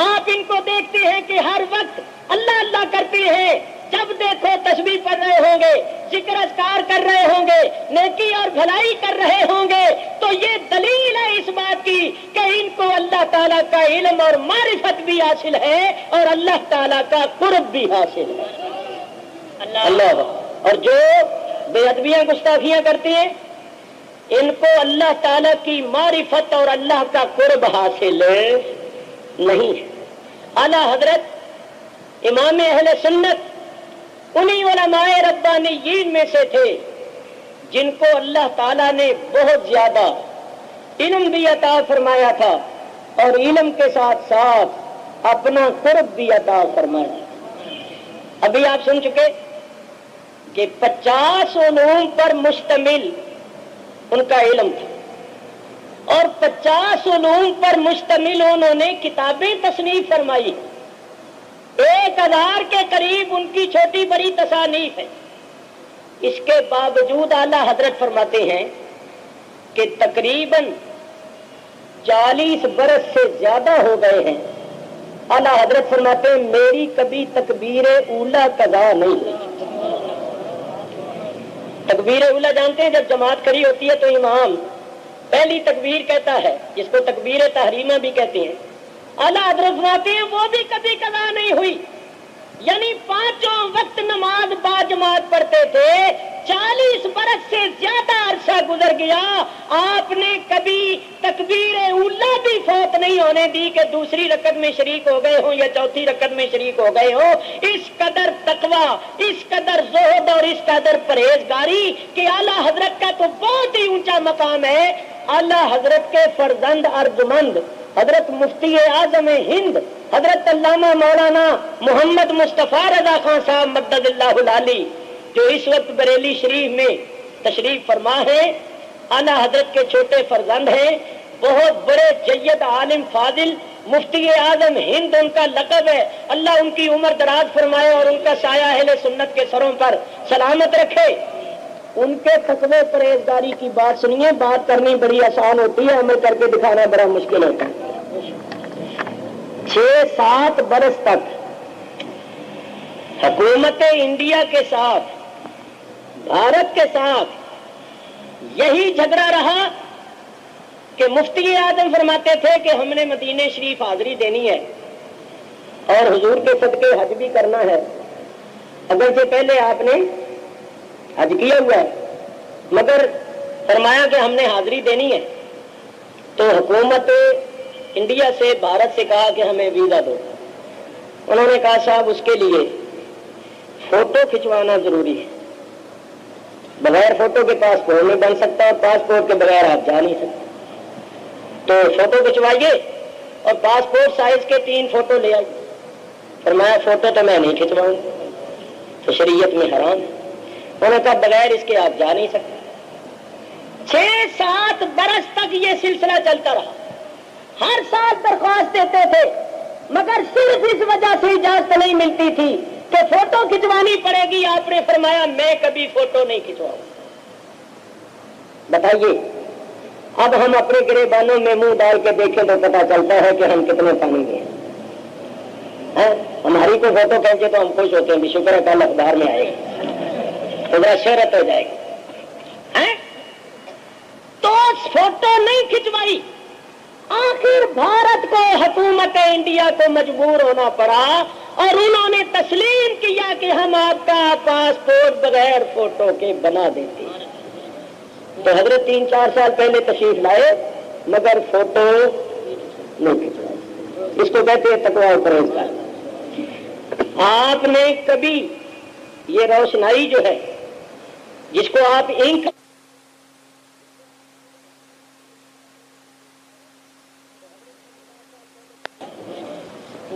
آپ ان کو دیکھتے ہیں کہ ہر وقت اللہ اللہ کرتے ہیں، جب دیکھو تسبیح پڑھ رہے ہوں گے، ذکر اذکار کر رہے ہوں گے، نیکی اور بھلائی کر رہے ہوں گے، تو یہ دلیل ہے اس بات کی کہ ان کو اللہ تعالیٰ کا علم اور معرفت بھی حاصل ہے اور اللہ تعالیٰ کا قرب بھی حاصل ہے۔ اللہ اور جو بے ادبیاں گستاخیاں کرتے ہیں ان کو اللہ تعالیٰ کی معرفت اور اللہ کا قرب حاصل نہیں ہے۔ اعلیٰ حضرت امام اہل سنت انہی علماء ربانیین میں سے تھے جن کو اللہ تعالیٰ نے بہت زیادہ علم بھی عطا فرمایا تھا اور علم کے ساتھ ساتھ اپنا قرب بھی عطا فرمایا۔ ابھی آپ سن چکے کہ 50 علوم پر مشتمل ان کا علم تھا اور 50 علوم پر مشتمل انہوں نے کتابیں تصنیف فرمائی، 1000 کے قریب ان کی چھوٹی بڑی تصانیف ہے۔ اس کے باوجود اعلیٰ حضرت فرماتے ہیں کہ تقریباً 40 برس سے زیادہ ہو گئے ہیں، اعلیٰ حضرت فرماتے ہیں میری کبھی تکبیر اولا قضا نہیں ہوئی۔ تکبیر اولا جانتے ہیں، جب جماعت کھڑی ہوتی ہے تو امام پہلی تکبیر کہتا ہے، جس کو تکبیر تحریمہ بھی کہتے ہیں، اعلیٰ حضرت فرماتے ہیں وہ بھی کبھی قضا نہیں ہوئی۔ یعنی 5 وقت نماز با جماعت پڑھتے تھے، 40 برس سے زیادہ عرصہ گزر گیا، آپ نے کبھی تکبیر اولا بھی فوت نہیں ہونے دی کہ دوسری رکعت میں شریک ہو گئے ہوں یا چوتھی رکعت میں شریک ہو گئے ہوں۔ اس قدر تقویٰ، اس قدر زہد اور اس قدر پرہیزگاری کہ اعلیٰ حضرت کا تو بہت ہی اونچا مقام ہے۔ اعلیٰ حضرت کے فرزند ارجمند حضرت مفتی اعظم ہند حضرت علامہ مولانا محمد مصطفیٰ رضا خان صاحب مدد اللہ العالی، جو اس وقت بریلی شریف میں تشریف فرما ہے، اعلیٰ حضرت کے چھوٹے فرزند ہیں، بہت بڑے جید عالم فاضل مفتی اعظم ہند ان کا لقب ہے۔ اللہ ان کی عمر دراز فرمائے اور ان کا سایہ اہل سنت کے سروں پر سلامت رکھے۔ ان کے تقوی پرہیزگاری کی بات سنیے، بات کرنی بڑی آسان ہوتی ہے، عمل کر کے دکھانا بڑا مشکل ہوتا ہے۔ 6-7 برس تک حکومت انڈیا کے ساتھ، بھارت کے ساتھ یہی جھگڑا رہا کہ مفتی اعظم فرماتے تھے کہ ہم نے مدینہ شریف حاضری دینی ہے اور حضور کے صدقے حج بھی کرنا ہے، اگرچہ پہلے آپ نے حج کیا ہوا ہے مگر فرمایا کہ ہم نے حاضری دینی ہے۔ تو حکومت انڈیا سے بھارت سے کہا کہ ہمیں ویزا دو۔ انہوں نے کہا صاحب اس کے لیے فوٹو کھنچوانا ضروری ہے، بغیر فوٹو کے پاسپورٹ نہیں بن سکتا اور پاسپورٹ کے بغیر آپ جا نہیں سکتے، تو فوٹو کھنچوائیے اور پاسپورٹ سائز کے 3 فوٹو لے آئیے۔ فرمایا فوٹو تو میں نہیں کھنچواؤں، تو شریعت میں حرام ہے۔ انہوں نے کہا بغیر اس کے آپ جا نہیں سکتے۔ 6-7 برس تک یہ سلسلہ چلتا رہا، ہر سال درخواست دیتے تھے مگر صرف اس وجہ سے اجازت نہیں ملتی تھی کہ فوٹو کھنچوانی پڑے گی۔ آپ نے فرمایا میں کبھی فوٹو نہیں کھنچواؤں۔ بتائیے اب ہم اپنے گریبانوں میں منہ ڈال کے دیکھیں تو پتا چلتا ہے کہ ہم کتنے پانی میں ہیں۔ ہماری کو فوٹو کھینچے تو ہم خوش ہوتے ہیں، بھی شکر ہے کل اخبار میں آئے گا، تو ذرا شہرت ہو جائے گی۔ تو فوٹو نہیں کھنچوائی، آخر بھارت کو، حکومت انڈیا کو مجبور ہونا پڑا اور انہوں نے تسلیم کیا کہ ہم آپ کا پاسپورٹ بغیر فوٹو کے بنا دیتے ہیں۔ تو حضرت 3-4 سال پہلے تشریف لائے مگر فوٹو نہیں کھنچوائے۔ اس کو کہتے ہیں تقویٰ و پرہیزگاری۔ آپ نے کبھی یہ روشنائی جو ہے جس کو آپ انک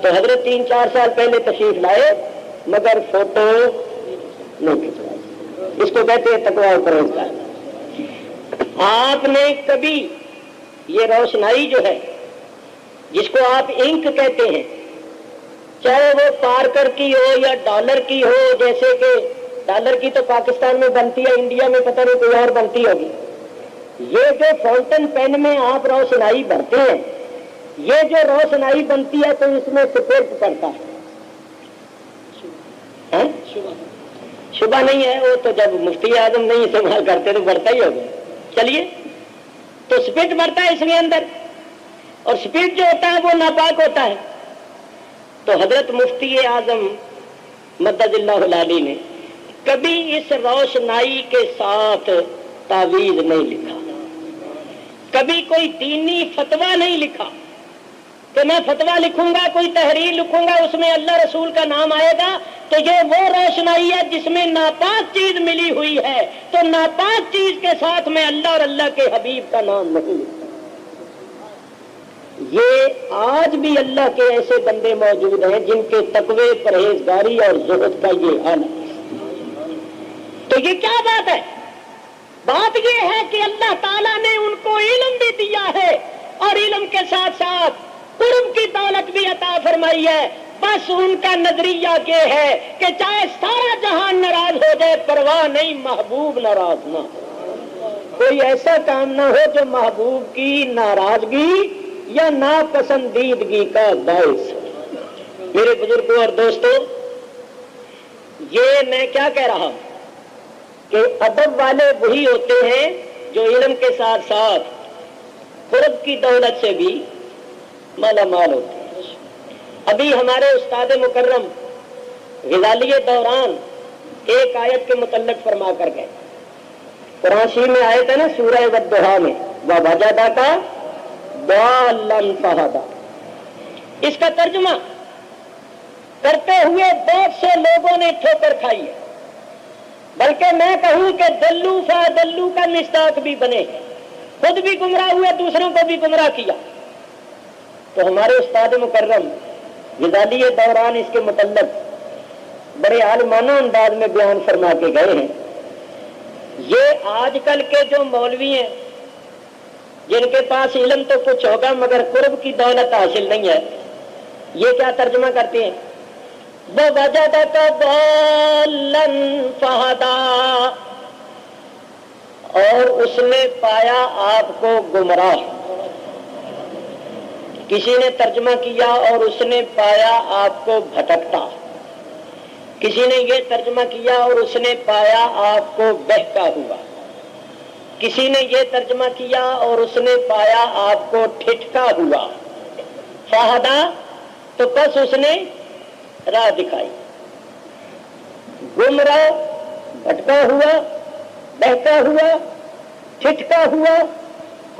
تو حضرت 3-4 سال پہلے تشریف لائے مگر فوٹو نہیں کھنچوائے. اس کو کہتے ہیں تقویٰ و پرہیزگاری. آپ نے کبھی یہ روشنائی جو ہے جس کو آپ انک کہتے ہیں، چاہے وہ پارکر کی ہو یا ڈالر کی ہو، جیسے کہ ڈالر کی تو پاکستان میں بنتی ہے، انڈیا میں پتہ نہیں کوئی اور بنتی ہوگی. یہ جو فاؤنٹن پین میں آپ روشنائی بھرتے ہیں، یہ جو روشنائی بنتی ہے تو اس میں سپرٹ پڑتا ہے. شبہ نہیں ہے، وہ تو جب مفتی اعظم نہیں استعمال کرتے تو بڑھتا ہی ہوگا. چلیے، تو سپرٹ بڑھتا ہے اس کے اندر، اور سپرٹ جو ہوتا ہے وہ ناپاک ہوتا ہے. تو حضرت مفتی اعظم مدد اللہ العالی نے کبھی اس روشنائی کے ساتھ تعویذ نہیں لکھا، کبھی کوئی دینی فتویٰ نہیں لکھا کہ میں فتویٰ لکھوں گا، کوئی تحریر لکھوں گا، اس میں اللہ رسول کا نام آئے گا تو یہ وہ روشنائی ہے جس میں ناپاک چیز ملی ہوئی ہے، تو ناپاک چیز کے ساتھ میں اللہ اور اللہ کے حبیب کا نام نہیں لکھتا. یہ آج بھی اللہ کے ایسے بندے موجود ہیں جن کے تقوی، پرہیزگاری اور زہد کا یہ حال ہے. تو یہ کیا بات ہے؟ بات یہ ہے کہ اللہ تعالیٰ نے ان کو علم بھی دیا ہے اور علم کے ساتھ ساتھ قرب کی دولت بھی عطا فرمائی ہے. بس ان کا نظریہ یہ ہے کہ چاہے سارا جہان ناراض ہو جائے پرواہ نہیں، محبوب ناراض نہ ہو. کوئی ایسا کام نہ ہو جو محبوب کی ناراضگی یا ناپسندیدگی کا باعث. میرے بزرگوں اور دوستوں، یہ میں کیا کہہ رہا ہوں کہ ادب والے وہی ہوتے ہیں جو علم کے ساتھ ساتھ قرب کی دولت سے بھی مالا مال ہوتے ہیں. ابھی ہمارے استاد مکرم غزالی دوران ایک آیت کے متعلق فرما کر گئے. قرآن شریف میں آیت ہے نا سورہ والضحیٰ میں، وَوَجَدَكَ ضَالًّا فَہَدَىٰ. اس کا ترجمہ کرتے ہوئے بہت سے لوگوں نے ٹھوکر کھائی ہے، بلکہ میں کہوں کہ دلو فادلو کا مصداق بھی بنے، خود بھی گمراہ ہوئے، دوسروں کو بھی گمراہ کیا. تو ہمارے استاد مکرم غزالی دوران اس کے متعلق بڑے عالمانہ انداز میں بیان فرما کے گئے ہیں. یہ آج کل کے جو مولوی ہیں جن کے پاس علم تو کچھ ہوگا مگر قرب کی دولت حاصل نہیں ہے، یہ کیا ترجمہ کرتے ہیں؟ وَوَجَدَكَ ضَالًّا فَهَدَىٰ، اور اس نے پایا آپ کو گمراہ. کسی نے ترجمہ کیا اور اس نے پایا آپ کو بھٹکتا، کسی نے یہ ترجمہ کیا اور اس نے پایا آپ کو بہکا ہوا، کسی نے یہ ترجمہ کیا اور اس نے پایا آپ کو ٹھٹکا ہوا. فہدا تو بس اس نے راہ دکھائی. گمراہ، بھٹکا ہوا، بہکا ہوا، ٹھٹکا ہوا،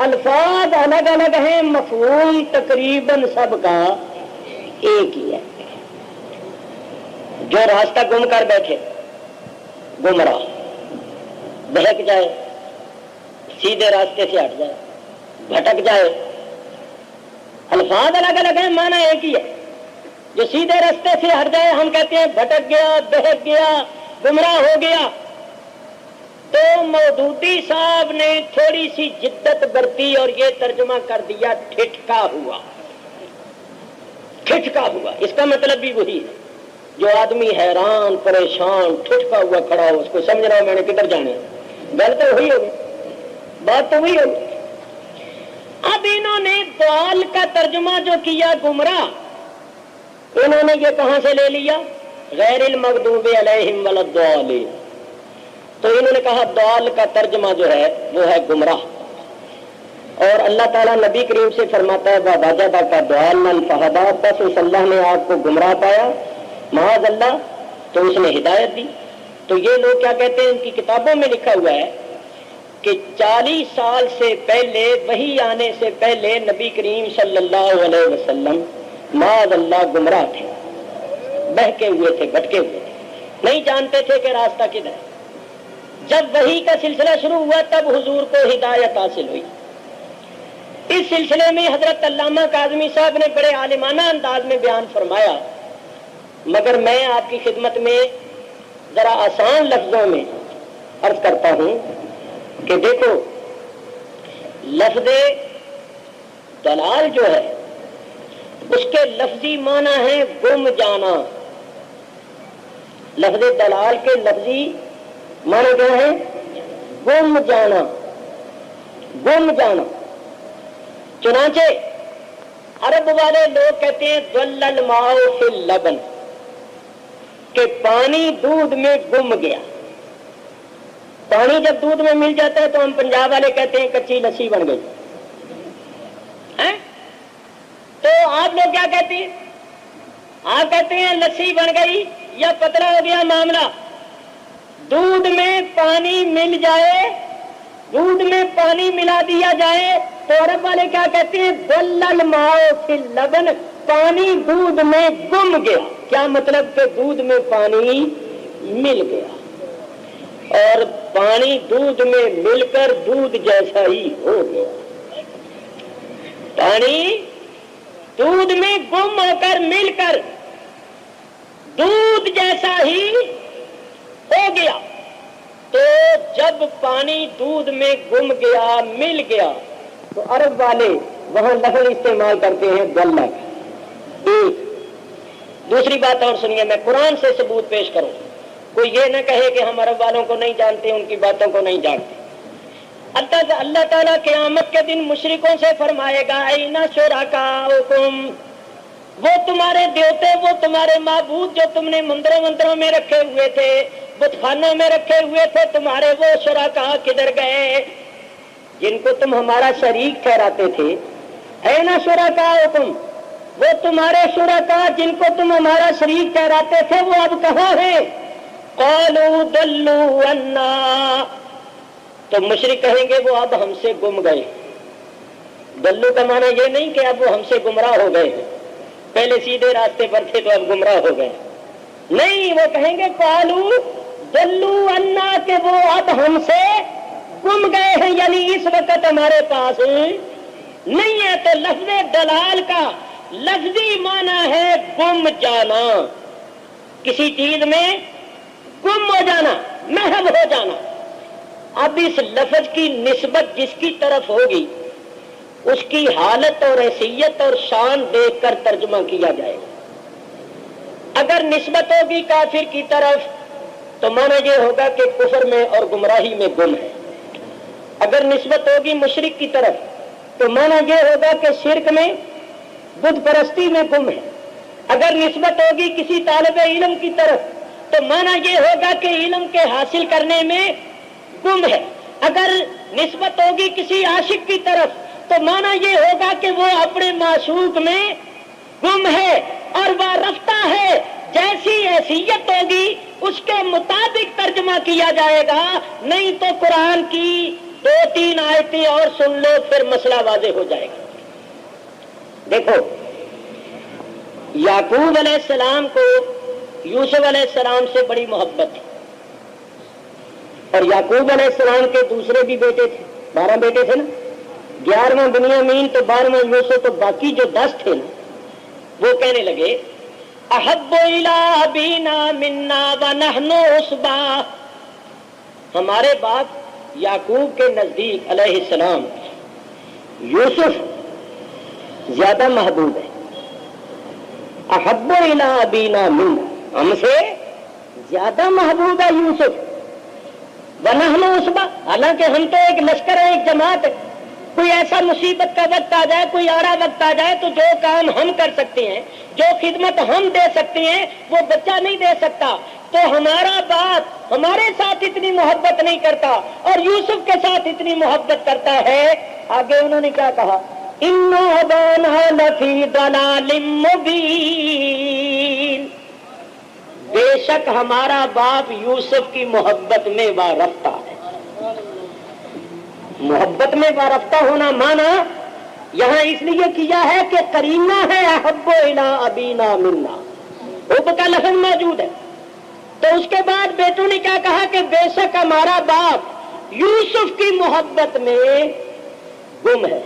الفاظ الگ الگ ہیں، مفہوم تقریباً سب کا ایک ہی ہے. جو راستہ گم کر بیٹھے گمراہ، بہک جائے، سیدھے راستے سے ہٹ جائے، بھٹک جائے، الفاظ الگ الگ ہیں، معنی ایک ہی ہے. جو سیدھے راستے سے ہٹ جائے ہم کہتے ہیں بھٹک گیا، بہک گیا، گمراہ ہو گیا. تو مودودی صاحب نے تھوڑی سی جدت برتی اور یہ ترجمہ کر دیا ٹھٹکا ہوا. ٹھٹکا ہوا اس کا مطلب بھی وہی ہے. جو آدمی حیران، پریشان، ٹھٹکا ہوا کھڑا ہو، اس کو سمجھ رہا ہوں میں نے کدھر جانا ہے. گل تو وہی ہوگی، بات تو وہی ہوگی. اب انہوں نے ضال کا ترجمہ جو کیا گمراہ، انہوں نے یہ کہاں سے لے لیا؟ غیر المغضوب علیہم ولا الضالین. تو انہوں نے کہا ضال کا ترجمہ جو ہے وہ ہے گمراہ. اور اللہ تعالیٰ نبی کریم سے فرماتا ہے وَوَجَدَكَ ضَالًّا فَهَدَىٰ، بس اس اللہ نے آپ کو گمراہ پایا، معاذ اللہ، تو اس نے ہدایت دی. تو یہ لوگ کیا کہتے ہیں، ان کی کتابوں میں لکھا ہوا ہے کہ 40 سال سے پہلے، وحی آنے سے پہلے نبی کریم صلی اللہ علیہ وسلم معاذ اللہ گمراہ تھے، بہکے ہوئے تھے، بھٹکے ہوئے تھے، نہیں جانتے تھے کہ راستہ کدھر ہے. جب وحی کا سلسلہ شروع ہوا تب حضور کو ہدایت حاصل ہوئی. اس سلسلے میں حضرت علامہ کاظمی صاحب نے بڑے عالمانہ انداز میں بیان فرمایا، مگر میں آپ کی خدمت میں ذرا آسان لفظوں میں عرض کرتا ہوں کہ دیکھو، لفظ دلال جو ہے اس کے لفظی معنی ہے گم جانا۔ لفظ دلال کے لفظی معنی کیا ہے؟ گم جانا، گم جانا۔ چنانچہ عرب والے لوگ کہتے ہیں ضل الماء فی اللبن، کہ پانی دودھ میں گم گیا۔ پانی جب دودھ میں مل جاتا ہے تو ہم پنجاب والے کہتے ہیں کچی لسی بن گئی۔ تو آپ لوگ کیا کہتے ہیں؟ آپ کہتے ہیں لسی بن گئی یا پتلا ہو گیا معاملہ۔ دودھ میں پانی مل جائے، دودھ میں پانی ملا دیا جائے تو عرب والے کیا کہتے ہیں؟ ضل الماء فی اللبن، پانی دودھ میں گم گیا۔ کیا مطلب کہ دودھ میں پانی مل گیا اور پانی دودھ میں مل کر دودھ جیسا ہی ہو گیا۔ پانی دودھ میں گم ہو کر مل کر دودھ جیسا ہی ہو گیا۔ تو جب پانی دودھ میں گم گیا، مل گیا، تو عرب والے وہاں لفظ استعمال کرتے ہیں غلط۔ ایک دوسری بات اور سنیے، میں قرآن سے ثبوت پیش کروں، کوئی یہ نہ کہے کہ ہم عرب والوں کو نہیں جانتے، ان کی باتوں کو نہیں جانتے۔ اللہ تعالیٰ قیامت کے دن مشرکوں سے فرمائے گا اَیْنَ شُرَکَاؤُکُمْ، وہ تمہارے دیوتے، وہ تمہارے معبود جو تم نے مندروں میں رکھے ہوئے تھے، بت خانوں میں رکھے ہوئے تھے، تمہارے وہ شرکا کدھر گئے جن کو تم ہمارا شریک ٹھہراتے تھے؟ اَیْنَ شُرَکَاؤُکُمْ، وہ تمہارے شرکا جن کو تم ہمارا شریک ٹھہراتے تھے وہ اب کہاں ہیں؟ قَالُوا ضَلُّوا عَنَّا، تو مشرک کہیں گے وہ اب ہم سے گم گئے۔ دلو کا معنی یہ نہیں کہ اب وہ ہم سے گمراہ ہو گئے ہیں، پہلے سیدھے راستے پر تھے تو اب گمراہ ہو گئے، نہیں، وہ کہیں گے قالوا ضلوا عنا، کہ وہ اب ہم سے گم گئے ہیں، یعنی اس وقت ہمارے پاس نہیں ہے۔ تو لفظ دلال کا لفظی معنی ہے گم جانا، کسی چیز میں گم ہو جانا، محو ہو جانا۔ اب اس لفظ کی نسبت جس کی طرف ہوگی اس کی حالت اور حیثیت اور شان دیکھ کر ترجمہ کیا جائے گا۔ اگر نسبت ہوگی کافر کی طرف تو معنی یہ ہوگا کہ کفر میں اور گمراہی میں گم ہے۔ اگر نسبت ہوگی مشرک کی طرف تو معنی یہ ہوگا کہ شرک میں، بت پرستی میں گم ہے۔ اگر نسبت ہوگی کسی طالب علم کی طرف تو معنی یہ ہوگا کہ علم کے حاصل کرنے میں گم ہے۔ اگر نسبت ہوگی کسی عاشق کی طرف تو معنی یہ ہوگا کہ وہ اپنے معشوق میں گم ہے اور وہ رفتہ ہے۔ جیسی حیثیت ہوگی اس کے مطابق ترجمہ کیا جائے گا، نہیں تو قرآن کی 2-3 آیتیں اور سن لو پھر مسئلہ واضح ہو جائے گا۔ دیکھو، یعقوب علیہ السلام کو یوسف علیہ السلام سے بڑی محبت تھی، اور یعقوب علیہ السلام کے دوسرے بھی بیٹے تھے، 12 بیٹے تھے نا، 11واں بنیامین تو 12واں یوسف، تو باقی جو 10 تھے نا، وہ کہنے لگے احب الی ابینا منا ونحن عصبہ، ہمارے باپ یعقوب کے نزدیک علیہ السلام یوسف زیادہ محبوب ہے۔ احب الی ابینا منا، ہم سے زیادہ محبوب ہے یوسف، ونحن عصبہ، حالانکہ ہم تو ایک لشکر ہے، ایک جماعت ہے۔ کوئی ایسا مصیبت کا وقت آ جائے، کوئی آڑا وقت آ جائے تو جو کام ہم کر سکتے ہیں، جو خدمت ہم دے سکتے ہیں، وہ بچہ نہیں دے سکتا۔ تو ہمارا باپ ہمارے ساتھ اتنی محبت نہیں کرتا اور یوسف کے ساتھ اتنی محبت کرتا ہے۔ آگے انہوں نے کیا کہا؟ اِنَّ أَبَانَا لَفِي ضَلَالٍ مُبِينٍ، بے شک ہمارا باپ یوسف کی محبت میں وارفتہ ہے۔ محبت میں وارفتہ ہونا مانا یہاں اس لیے کیا ہے کہ قرینہ ہے احب الی ابینا منا، حب کا لفظ موجود ہے۔ تو اس کے بعد بیٹوں نے کیا کہا کہ بے شک ہمارا باپ یوسف کی محبت میں گم ہے۔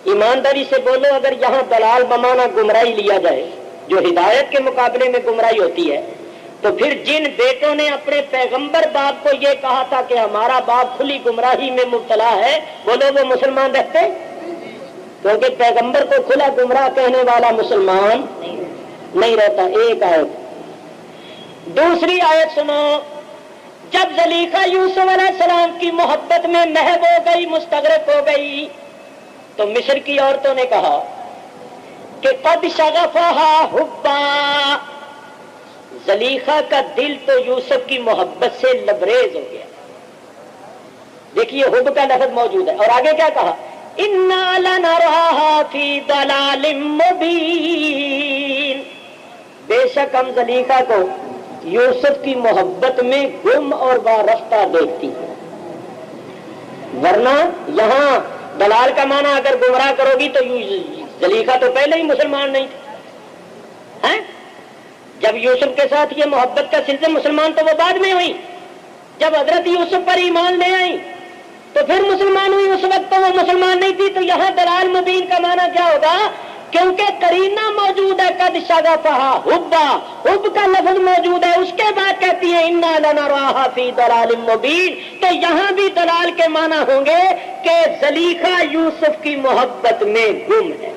ایمانداری سے بولو، اگر یہاں دلال بمانا گمراہی لیا جائے جو ہدایت کے مقابلے میں گمراہی ہوتی ہے، تو پھر جن بیٹوں نے اپنے پیغمبر باپ کو یہ کہا تھا کہ ہمارا باپ کھلی گمراہی میں مبتلا ہے، بولو وہ مسلمان رہتے؟ کیونکہ پیغمبر کو کھلا گمراہ کہنے والا مسلمان نہیں رہتا۔ ایک آیت۔ دوسری آیت سنو، جب زلیخا یوسف علیہ السلام کی محبت میں محو ہو گئی، مستغرق ہو گئی، تو مصر کی عورتوں نے کہا کہ قد شغفہا حبا، زلیخا کا دل تو یوسف کی محبت سے لبریز ہو گیا۔ دیکھیے حب کا لفظ موجود ہے، اور آگے کیا کہا؟ انا لنراہا فی ضلال مبین، بے شک ہم زلیخا کو یوسف کی محبت میں گم اور وارفتہ دیکھتی ہیں۔ ورنہ یہاں دلال کا معنی اگر گمراہ کرو گی تو زلیخا تو پہلے ہی مسلمان نہیں تھی، جب یوسف کے ساتھ یہ محبت کا سلسلہ، مسلمان تو وہ بعد میں ہوئی، جب حضرت یوسف پر ایمان لے آئی تو پھر مسلمان ہوئی، اس وقت تو وہ مسلمان نہیں تھی۔ تو یہاں دلال مبین کا معنی کیا ہوگا؟ کیونکہ قرینہ موجود ہے، قد شغفہا حبا، حب کا لفظ موجود ہے، اس کے بعد کہتی ہے انا لنراہا فی ضلال مبین، تو یہاں بھی دلال کے معنی ہوں گے کہ زلیخا یوسف کی محبت میں گم ہے،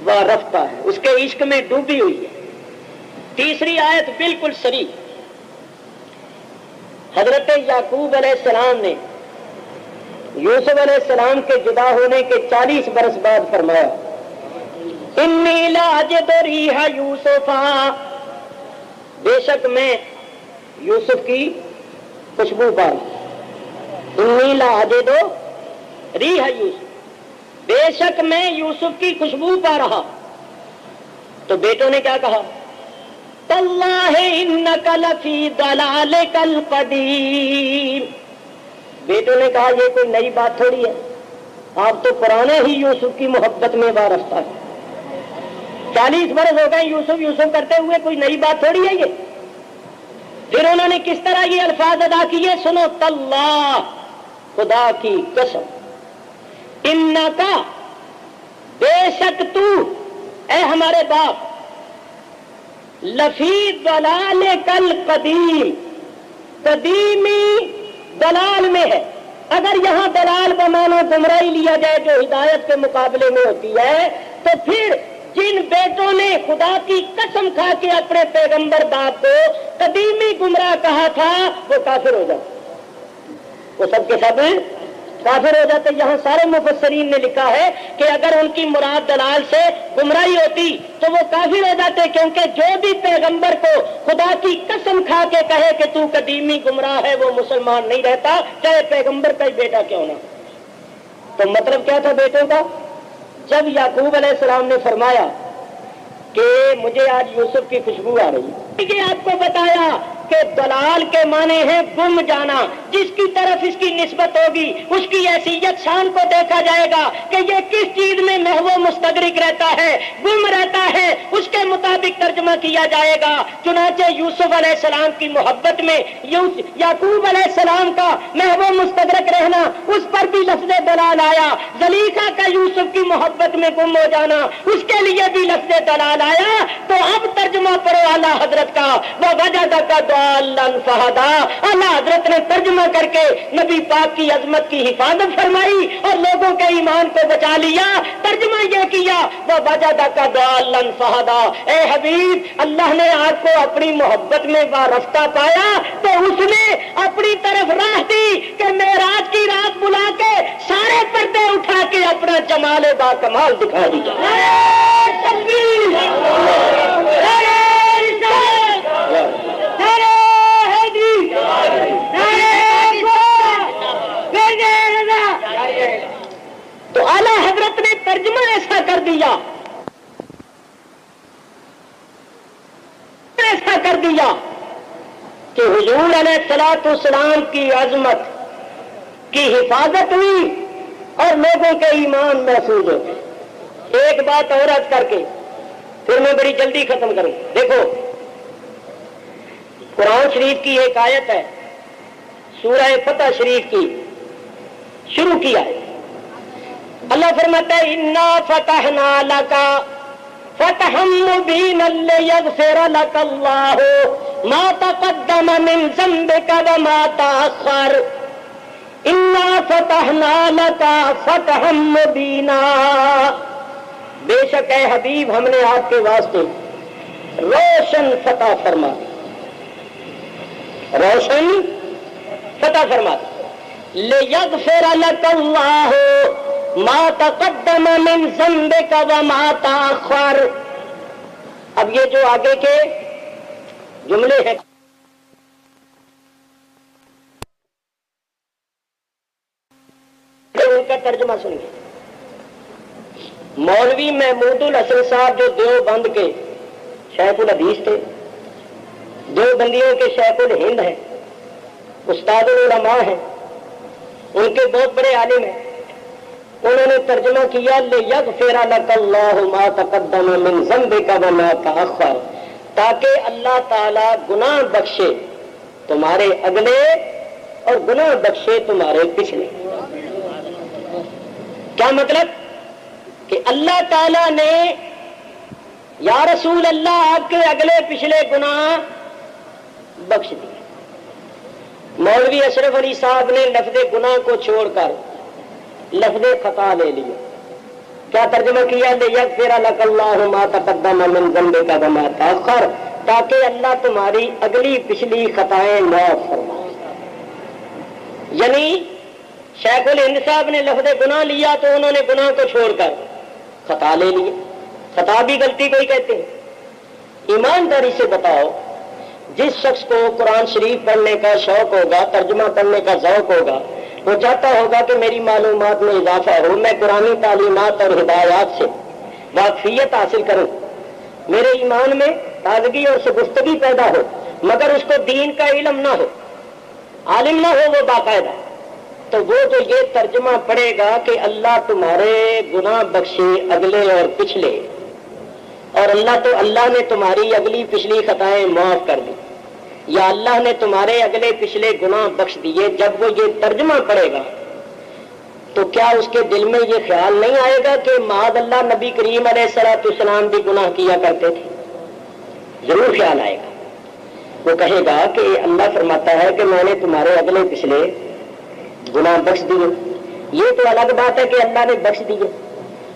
وارفتہ ہے، اس کے عشق میں ڈوبی ہوئی ہے۔ تیسری آیت بالکل صریح، حضرت یعقوب علیہ السلام نے یوسف علیہ السلام کے جدا ہونے کے 40 برس بعد فرمایا انی لاجد ریح یوسف، بے شک میں یوسف کی خوشبو پا رہا، انی لاجد ریح یوسف، بے شک میں یوسف کی خوشبو پا رہا۔ تو بیٹوں نے کیا کہا؟ تاللہ انک لفی ضلالک القدیم، بیٹوں نے کہا یہ کوئی نئی بات تھوڑی ہے، آپ تو پرانے ہی یوسف کی محبت میں وارفتہ ہے، 40 برس ہو گئے یوسف یوسف کرتے ہوئے، کوئی نئی بات تھوڑی ہے یہ۔ پھر انہوں نے کس طرح یہ الفاظ ادا کیے، سنو، تاللہ، خدا کی قسم، انکا، بے شک تو، اے ہمارے باپ، لفی ضلالک القدیم، قدیمی دلال میں ہے۔ اگر یہاں دلال بمانا گمراہی لیا جائے جو ہدایت کے مقابلے میں ہوتی ہے، تو پھر جن بیٹوں نے خدا کی قسم کھا کے اپنے پیغمبر باپ کو قدیمی گمراہ کہا تھا، وہ کافر ہو جاتے، وہ سب کے سب کافر ہو جاتے۔ یہاں سارے مفسرین نے لکھا ہے کہ اگر ان کی مراد دلال سے گمراہی ہوتی تو وہ کافر ہو جاتے، کیونکہ جو بھی پیغمبر کو خدا کی قسم کھا کے کہے کہ تو قدیمی گمراہ ہے، وہ مسلمان نہیں رہتا، چاہے پیغمبر کا ہی بیٹا کیوں نہ۔ تو مطلب کیا تھا بیٹوں کا؟ جب یعقوب علیہ السلام نے فرمایا کہ مجھے آج یوسف کی خوشبو آ رہی ہے، کہ آپ کو بتایا کہ دلال کے معنی ہے گم جانا، جس کی طرف اس کی نسبت ہوگی اس کی حیثیت شان کو دیکھا جائے گا کہ یہ کس چیز میں محو مستغرق رہتا ہے، گم رہتا ہے، اس کے مطابق ترجمہ کیا جائے گا۔ چنانچہ یوسف علیہ السلام کی محبت میں یعقوب علیہ السلام کا محو مستغرق رہنا، اس پر بھی لفظ دلال آیا۔ زلیخا کا یوسف کی محبت میں گم ہو جانا، اس کے لیے بھی لفظ دلال آیا۔ تو اب ترجمہ پڑھو اعلیٰ حضرت کا، وَوَجَدَكَ ضَالًّا فَهَدَىٰ، اعلیٰ حضرت نے ترجمہ کر کے نبی پاک کی عظمت کی حفاظت فرمائی اور لوگوں کے ایمان کو بچا لیا۔ ترجمہ یہ کیا، وَوَجَدَكَ ضَالًّا فَهَدَىٰ، اے حبیب، اللہ نے آپ کو اپنی محبت میں وارفتہ پایا تو اس نے اپنی طرف راہ دی کہ معراج کی رات بلا کے سارے پردے اٹھا کے اپنا جمال با کمال دکھا دیا۔ تو اعلیٰ حضرت نے ترجمہ ایسا کر دیا، ایسا کر دیا کہ حضور علیہ الصلوۃ والسلام کی عظمت کی حفاظت ہوئی اور لوگوں کے ایمان محفوظ ہو گئے۔ ایک بات اور عرض کر کے پھر میں بڑی جلدی ختم کروں۔ دیکھو قرآن شریف کی ایک آیت ہے، سورہ فتح شریف کی شروع کی آیت، اللہ فرماتا ہے انا فتحنا لکا فتحا مبینا لیغفر لک اللہ ما تقدم من ذنبک وما تأخر انا فتحنا لکا فتحا مبینا، بے شک اے حبیب ہم نے آپ کے واسطے روشن فتح فرما، روشن فتح فرما، لیغفر لک اللہ ما تقدم من ذنبک وما تأخر۔ اب یہ جو آگے کے جملے ہیں ان کا ترجمہ سنیے۔ مولوی محمود الحسن صاحب جو دیوبند کے شیخ الحدیث تھے، دیوبندیوں کے شیخ الہند ہیں، استاد العلماء ہیں، ان کے بہت بڑے عالم ہیں، انہوں نے ترجمہ کیا لیغفر لک اللہ ما تقدم من ذنبک وما تأخر، تاکہ اللہ تعالی گناہ بخشے تمہارے اگلے اور گناہ بخشے تمہارے پچھلے۔ کیا مطلب؟ کہ اللہ تعالیٰ نے یا رسول اللہ آپ کے اگلے پچھلے گناہ بخش دیے۔ مولوی اشرف علی صاحب نے لفظ گناہ کو چھوڑ کر لفظ خطا لے لیا۔ کیا ترجمہ کیا؟ لیغفر لک اللہ ما تقدم من ذنبک وما تأخر، تاکہ اللہ تمہاری اگلی پچھلی خطائیں معاف فرمائے۔ یعنی شیخ الہند صاحب نے لفظ گناہ لیا تو انہوں نے گناہ کو چھوڑ کر خطا لے لیا۔ خطا بھی غلطی کو ہی کہتے ہیں۔ ایمانداری سے بتاؤ، جس شخص کو قرآن شریف پڑھنے کا شوق ہوگا، ترجمہ پڑھنے کا ذوق ہوگا، وہ چاہتا ہوگا کہ میری معلومات میں اضافہ ہو، میں قرآنی تعلیمات اور ہدایات سے واقفیت حاصل کروں، میرے ایمان میں تازگی اور شگفتگی پیدا ہو، مگر اس کو دین کا علم نہ ہو، عالم نہ ہو وہ باقاعدہ، تو وہ جو یہ ترجمہ پڑھے گا کہ اللہ تمہارے گناہ بخشے اگلے اور پچھلے، اور اللہ نے تمہاری اگلی پچھلی خطائیں معاف کر دی، یا اللہ نے تمہارے اگلے پچھلے گناہ بخش دیے، جب وہ یہ ترجمہ پڑھے گا تو کیا اس کے دل میں یہ خیال نہیں آئے گا کہ معاذ اللہ نبی کریم علیہ الصلوۃ والسلام بھی گناہ کیا کرتے تھے؟ ضرور خیال آئے گا۔ وہ کہے گا کہ اللہ فرماتا ہے کہ میں نے تمہارے اگلے پچھلے گناہ بخش دیے۔ یہ تو الگ بات ہے کہ اللہ نے بخش دیے،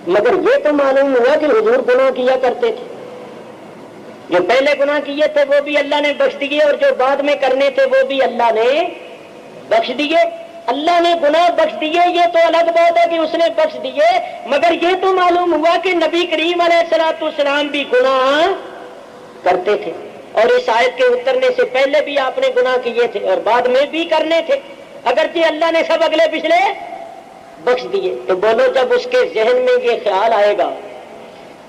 مگر یہ تو معلوم ہوا کہ حضور گناہ کیا کرتے تھے، جو پہلے گناہ کیے تھے وہ بھی اللہ نے بخش دیے، اور جو بعد میں کرنے تھے وہ بھی اللہ نے بخش دیے۔ اللہ نے گناہ بخش دیے، یہ تو الگ بات ہے کہ اس نے بخش دیے، مگر یہ تو معلوم ہوا کہ نبی کریم علیہ الصلوۃ والسلام بھی گناہ کرتے تھے، اور اس آیت کے اترنے سے پہلے بھی آپ نے گناہ کیے تھے اور بعد میں بھی کرنے تھے، اگرچہ اللہ نے سب اگلے پچھلے بخش دیے۔ تو بولو، جب اس کے ذہن میں یہ خیال آئے گا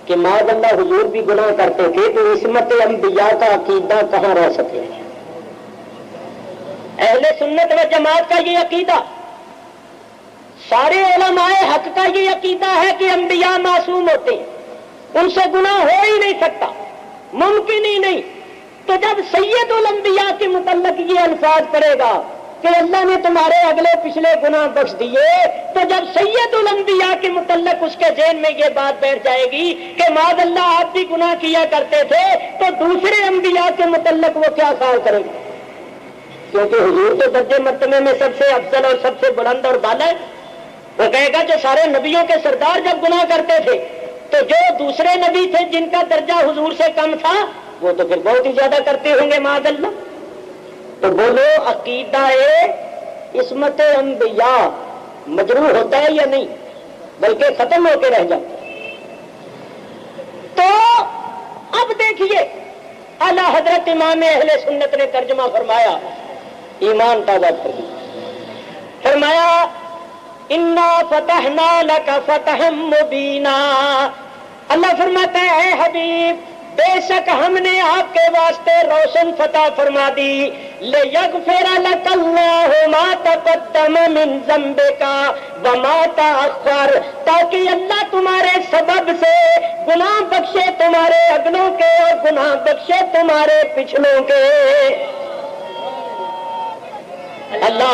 کہ معاذ اللہ حضور بھی گناہ کرتے تھے، تو عصمت انبیاء کا عقیدہ کہاں رہ سکے؟ اہل سنت و جماعت کا یہ عقیدہ، سارے علماء حق کا یہ عقیدہ ہے کہ انبیاء معصوم ہوتے ہیں، ان سے گناہ ہو ہی نہیں سکتا، ممکن ہی نہیں۔ تو جب سید الانبیاء کے متعلق یہ الفاظ پڑے گا کہ اللہ نے تمہارے اگلے پچھلے گناہ بخش دیے، تو جب سید الانبیاء کے متعلق اس کے ذہن میں یہ بات بیٹھ جائے گی کہ معاذ اللہ آپ بھی گناہ کیا کرتے تھے، تو دوسرے انبیاء کے متعلق وہ کیا خیال کرے گا؟ کیونکہ حضور تو درجے مرتبے میں سب سے افضل اور سب سے بلند اور بالا ہے۔ وہ کہے گا کہ سارے نبیوں کے سردار جب گناہ کرتے تھے، تو جو دوسرے نبی تھے جن کا درجہ حضور سے کم تھا، وہ تو پھر بہت ہی زیادہ کرتے ہوں گے معاذ اللہ۔ تو بولو، عقیدہ عصمت انبیاء مجروح ہوتا ہے یا نہیں؟ بلکہ ختم ہو کے رہ جاتا ہے۔ تو اب دیکھیے، اعلیٰ حضرت امام اہل سنت نے ترجمہ فرمایا، ایمان تازہ کر دیا، فرمایا انا فتحنا لک فتحا مبینا۔ اللہ فرماتا ہے اے حبیب، بے شک ہم نے آپ کے واسطے روشن فتح فرما دی، لیغفر لک اللہ ما تقدم من ذنبک وما تأخر، تاکہ اللہ تمہارے سبب سے گناہ بخشے تمہارے اگلوں کے اور گناہ بخشے تمہارے پچھلوں کے۔ اللہ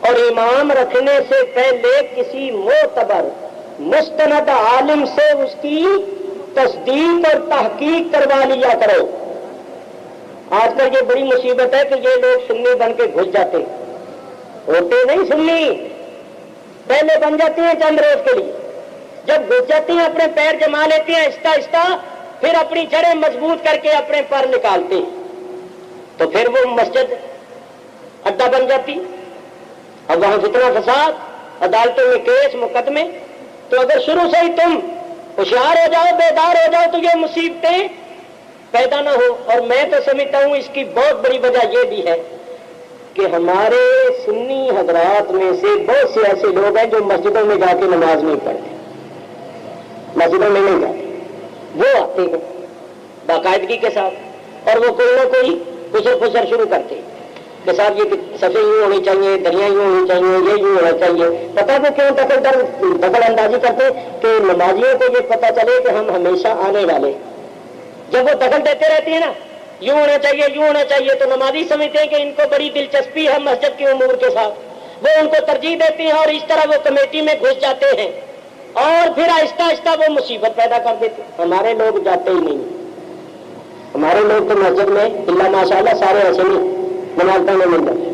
اور امام رکھنے سے پہلے کسی معتبر مستند عالم سے اس کی تصدیق اور تحقیق کروا لیا کرو۔ آج کل یہ بڑی مصیبت ہے کہ یہ لوگ سنی بن کے گھس جاتے ہوتے نہیں سنی، پہلے بن جاتے ہیں چند روز کے لیے، جب گھس جاتے ہیں اپنے پیر جما لیتے ہیں آہستہ آہستہ، پھر اپنی جڑیں مضبوط کر کے اپنے پر نکالتے ہیں، تو پھر وہ مسجد اڈا بن جاتی، اب وہاں فتنہ فساد، عدالتوں میں کیس مقدمے۔ تو اگر شروع سے ہی تم ہوشیار ہو جاؤ، بیدار ہو جاؤ، تو یہ مصیبتیں پیدا نہ ہو۔ اور میں تو سمجھتا ہوں اس کی بہت بڑی وجہ یہ بھی ہے کہ ہمارے سنی حضرات میں سے بہت سے ایسے لوگ ہیں جو مسجدوں میں جا کے نماز نہیں پڑھتے، مسجدوں میں نہیں جاتے، وہ آتے ہیں باقاعدگی کے ساتھ اور وہ کوئی نہ کوئی کسر پسر شروع کرتے ہیں کہ صاحب یہ صفیں یوں ہونی چاہیے، دریا یوں ہونی چاہیے، یہ یوں ہونا چاہیے۔ پتہ وہ کیوں دخل اندازی کرتے کہ نمازیوں کو یہ پتہ چلے کہ ہم ہمیشہ آنے والے، جب وہ دخل دیتے رہتے ہیں نا یوں ہونا چاہیے یوں ہونا چاہیے، تو نمازی سمجھتے ہیں کہ ان کو بڑی دلچسپی ہے مسجد کے امور کے ساتھ، وہ ان کو ترجیح دیتے ہیں اور اس طرح وہ کمیٹی میں گھس جاتے ہیں اور پھر آہستہ آہستہ وہ مصیبت پیدا کر دیتے ہیں۔ ہمارے لوگ جاتے ہی نہیں، ہمارے لوگ تو مسجد میں اللہ ماشاءاللہ سارے ایسے نہیں نمازوں میں مل جاتے،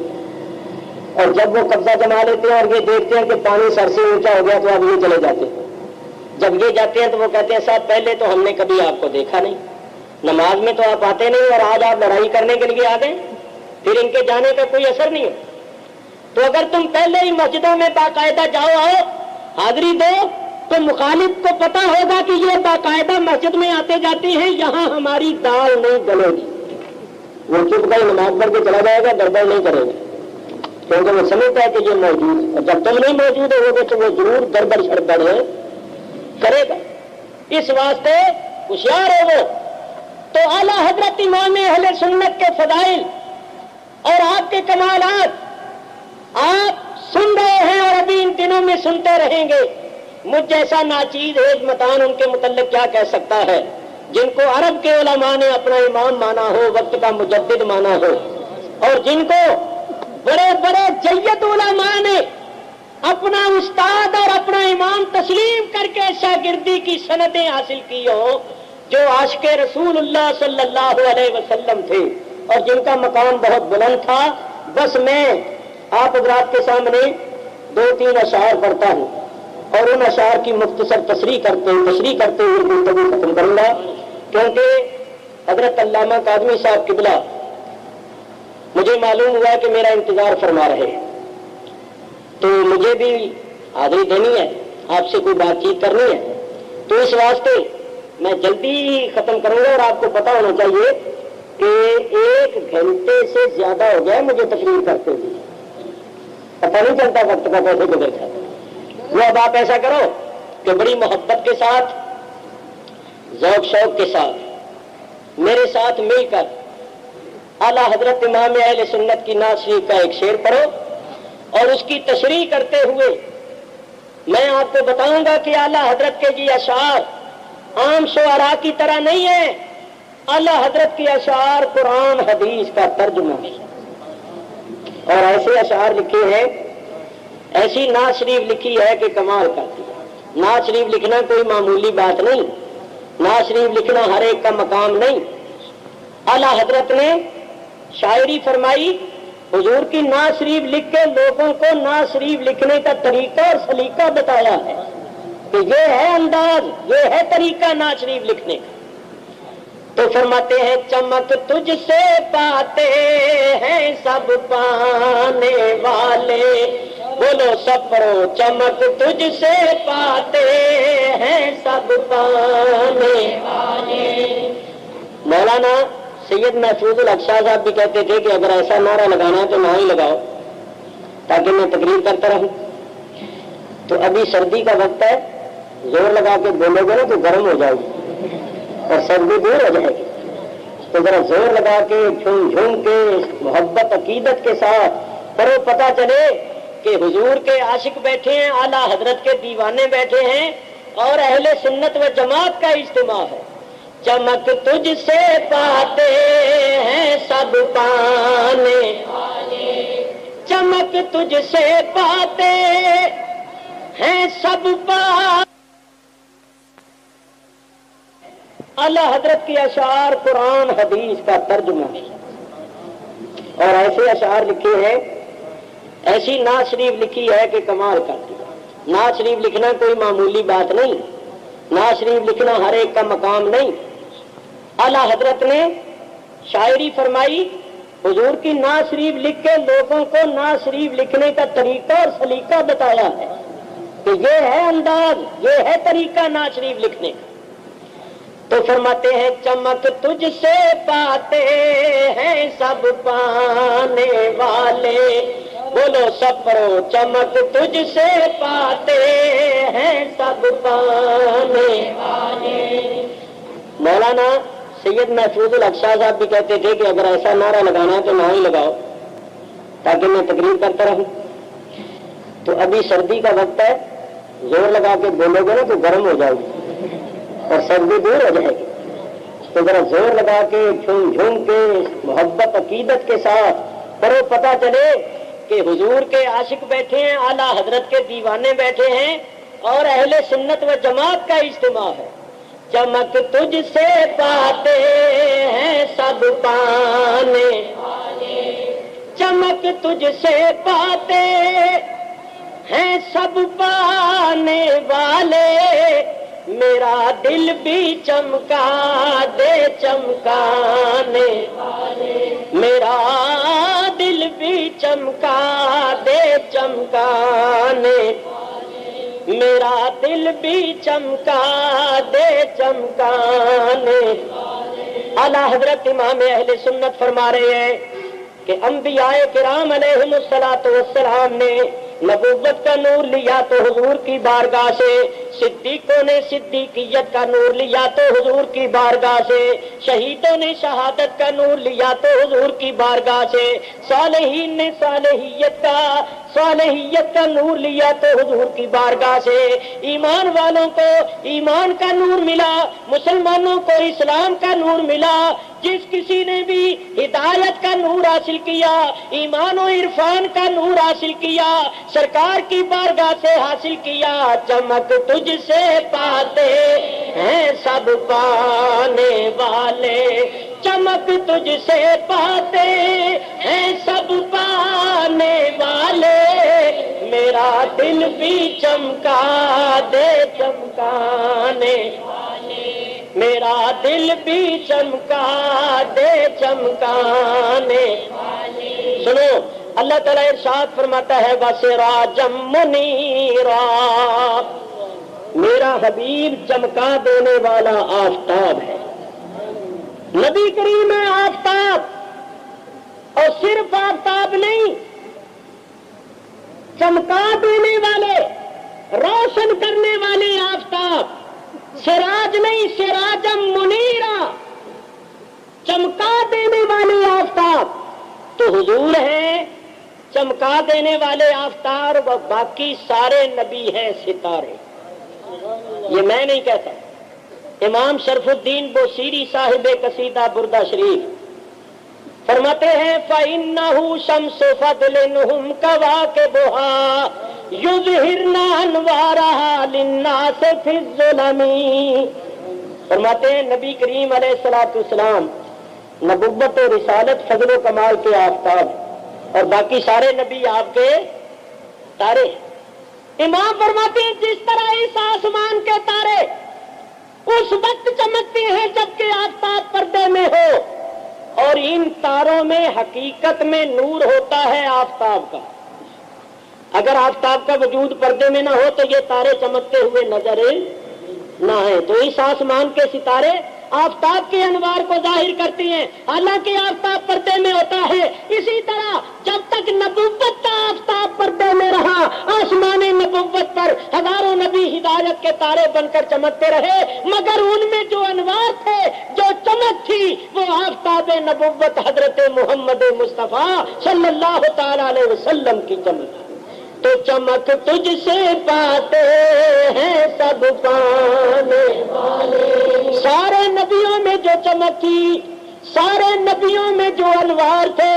اور جب وہ قبضہ جما لیتے ہیں اور یہ دیکھتے ہیں کہ پانی سر سے اونچا ہو گیا تو اب یہ چلے جاتے ہیں۔ جب یہ جاتے ہیں تو وہ کہتے ہیں صاحب پہلے تو ہم نے کبھی آپ کو دیکھا نہیں، نماز میں تو آپ آتے نہیں اور آج آپ لڑائی کرنے کے لیے آ گئے، پھر ان کے جانے کا کوئی اثر نہیں ہے۔ تو اگر تم پہلے ہی مسجدوں میں باقاعدہ جاؤ آؤ حاضری دو تو مخالف کو پتا ہوگا کہ یہ باقاعدہ مسجد میں آتے جاتے ہیں، یہاں ہماری دال نہیں گلے گی، وہ چپ کر نماز پڑھ کے چلا جائے گا، گڑبڑ نہیں کرے گا، کیونکہ وہ سمجھتا ہے کہ یہ موجود ہے، اور جب تم نہیں موجود ہو تو وہ ضرور گڑبڑ شڑبڑ کرے گا۔ اس واسطے ہوشیار ہو وہ۔ تو اعلیٰ حضرت امام اہل سنت کے فضائل اور آپ کے کمالات آپ سن رہے ہیں اور ابھی ان دنوں میں سنتے رہیں گے۔ مجھ جیسا ناچیز ایج متان ان کے متعلق کیا کہہ سکتا ہے، جن کو عرب کے علماء نے اپنا امام مانا ہو، وقت کا مجدد مانا ہو، اور جن کو بڑے بڑے جید علماء نے اپنا استاد اور اپنا امام تسلیم کر کے شاگردی کی سندیں حاصل کی ہوں، جو عاشق رسول اللہ صلی اللہ علیہ وسلم تھے اور جن کا مقام بہت بلند تھا۔ بس میں آپ حضرات کے سامنے 2-3 اشعار پڑھتا ہوں اور ان اشعار کی مختصر تشریح کرتے ہوئے گفتگو ختم کروں گا، کیونکہ حضرت علامہ کاظمی صاحب قبلہ مجھے معلوم ہوا کہ میرا انتظار فرما رہے ہیں، تو مجھے بھی حاضری دینی ہے، آپ سے کوئی بات چیت کرنی ہے، تو اس واسطے میں جلدی ہی ختم کروں گا۔ اور آپ کو پتا ہونا چاہیے کہ 1 گھنٹے سے زیادہ ہو گیا مجھے تقریر کرتے ہوئے، پتہ نہیں چلتا وقت کا کیسے گزر جاتا ہے۔ وہ اب آپ ایسا کرو کہ بڑی محبت کے ساتھ، ذوق شوق کے ساتھ میرے ساتھ مل کر اعلیٰ حضرت امام اہل سنت کی نعت شریف کا ایک شعر پڑھو، اور اس کی تشریح کرتے ہوئے میں آپ کو بتاؤں گا کہ اعلیٰ حضرت کے یہ اشعار عام شعراء کی طرح نہیں ہے، اعلیٰ حضرت کے اشعار قرآن حدیث کا ترجمہ ہے، اور ایسے اشعار لکھے ہیں، ایسی نعت شریف لکھی ہے کہ کمال کرتی ہے۔ نعت شریف لکھنا کوئی معمولی بات نہیں، نعت شریف لکھنا ہر ایک کا مقام نہیں۔ اعلیٰ حضرت نے شاعری فرمائی، حضور کی نعت شریف لکھ کے لوگوں کو نعت شریف لکھنے کا طریقہ اور سلیقہ بتایا ہے کہ یہ ہے انداز، یہ ہے طریقہ نعت شریف لکھنے کا۔ تو فرماتے ہیں چمک تجھ سے پاتے ہیں سب پانے والے، بولو سب پڑھو، چمک تجھ سے پاتے ہیں سب پانے والے۔ مولانا سید محفوظ الحق شاہ صاحب بھی کہتے تھے کہ اگر ایسا نعرہ لگانا ہے تو نہ ہی لگاؤ تاکہ میں تقریر کرتا رہوں۔ تو ابھی سردی کا وقت ہے، زور لگا کے بولو گے نا تو گرم ہو جائے گی اور سردی دور ہو جائے گی، تو ذرا زور لگا کے جھوم جھوم کے محبت عقیدت کے ساتھ پڑھو، پتہ چلے کہ حضور کے عاشق بیٹھے ہیں، اعلیٰ حضرت کے دیوانے بیٹھے ہیں اور اہل سنت و جماعت کا اجتماع ہے۔ چمک تجھ سے پاتے ہیں سب پانے والے، چمک تجھ سے پاتے ہیں سب پا۔ اعلیٰ حضرت کی اشعار قرآن حدیث کا ترجمہ ہے، اور ایسے اشعار لکھے ہیں، ایسی نعت شریف لکھی ہے کہ کمال کرتی ہے۔ نعت شریف لکھنا کوئی معمولی بات نہیں، نعت شریف لکھنا ہر ایک کا مقام نہیں۔ اعلیٰ حضرت نے شاعری فرمائی، حضور کی نعت شریف لکھ کے لوگوں کو نعت شریف لکھنے کا طریقہ اور سلیقہ بتایا ہے کہ یہ ہے انداز، یہ ہے طریقہ نعت شریف لکھنے کا۔ تو فرماتے ہیں چمک تجھ سے پاتے ہیں سب پانے والے، بولو سب پڑھو، چمک تجھ سے پاتے ہیں سب پانے والے۔ مولانا سید محفوظ الحق شاہ صاحب بھی کہتے تھے کہ اگر ایسا نعرہ لگانا ہے تو نہ ہی لگاؤ تاکہ میں تقریر کرتا رہوں۔ تو ابھی سردی کا وقت ہے، زور لگا کے بولو گے نا تو گرم ہو جاؤ گی اور سردی دور ہو جائے گی، تو ذرا زور لگا کے جھوم جھوم کے محبت عقیدت کے ساتھ پڑھو، پتہ چلے کہ حضور کے عاشق بیٹھے ہیں، اعلیٰ حضرت کے دیوانے بیٹھے ہیں اور اہل سنت و جماعت کا اجتماع ہے۔ چمک تجھ سے پاتے ہیں سب پانے والے، چمک تجھ سے پاتے ہیں سب پانے والے، میرا دل بھی چمکا دے چمکانے والے، میرا دل بھی چمکا دے چمکانے، میرا دل بھی چمکا دے چمکانے۔ اعلیٰ حضرت امام اہل سنت فرما رہے ہیں کہ انبیاء کرام علیہم الصلاۃ والسلام نے نبوت کا نور لیا تو حضور کی بارگاہ سے، صدیقوں نے صدیقیت کا نور لیا تو حضور کی بارگاہ سے، شہیدوں نے شہادت کا نور لیا تو حضور کی بارگاہ سے، صالحین نے صالحیت کا نور لیا تو حضور کی بارگاہ سے، ایمان والوں کو ایمان کا نور ملا، مسلمانوں کو اسلام کا نور ملا، جس کسی نے بھی ہدایت کا نور حاصل کیا، ایمان و عرفان کا نور حاصل کیا، سرکار کی بارگاہ سے حاصل کیا، چمک تجھ سے پاتے ہیں سب پانے والے، چمک تجھ سے پاتے ہیں سب پانے والے، میرا دل بھی چمکا دے چمکانے والے، میرا دل بھی چمکا دے چمکانے والے۔ سنو، اللہ تعالیٰ ارشاد فرماتا ہے وَسِرَاجًا مُنِيرًا، میرا حبیب چمکا دینے والا آفتاب ہے۔ نبی کریم ہے آفتاب، اور صرف آفتاب نہیں، چمکا دینے والے، روشن کرنے والے آفتاب، سراج نہیں، سراجم منیرا، چمکا دینے والے آفتاب۔ تو حضور ہیں چمکا دینے والے آفتاب، و باقی سارے نبی ہیں ستارے۔ یہ میں نہیں کہتا، امام شرف الدین بوسیری صاحب قصیدہ بردہ شریف فرماتے ہیں فَإِنَّهُ شَمْسُ فَضْلِهُمْ كَوَاكِبُهَا يُظْهِرْنَ أَنْوَارَهَا لِلنَّاسِ فِي الظُّلَمِ۔ فرماتے ہیں نبی کریم علیہ الصلوۃ والسلام نبوت و رسالت فضل و کمال کے آفتاب، اور باقی سارے نبی آپ کے تارے۔ امام فرماتے ہیں جس طرح اس آسمان کے تارے اس وقت چمکتے ہیں جبکہ آفتاب پردے میں ہو، اور ان تاروں میں حقیقت میں نور ہوتا ہے آفتاب کا۔ اگر آفتاب کا وجود پردے میں نہ ہو تو یہ تارے چمکتے ہوئے نظر نہ آئے۔ تو اس آسمان کے ستارے آفتاب کے انوار کو ظاہر کرتی ہیں، حالانکہ آفتاب پردے میں ہوتا ہے۔ اسی طرح جب تک نبوت کا آفتاب پردے میں رہا، آسمان نبوت پر ہزاروں نبی ہدایت کے تارے بن کر چمکتے رہے، مگر ان میں جو انوار تھے، جو چمک تھی، وہ آفتاب نبوت حضرت محمد مصطفیٰ صلی اللہ تعالی علیہ وسلم کی چمک۔ تو چمک تجھ سے پاتے ہیں سب پانے والے، سارے نبیوں میں جو چمک تھی، سارے نبیوں میں جو انوار تھے،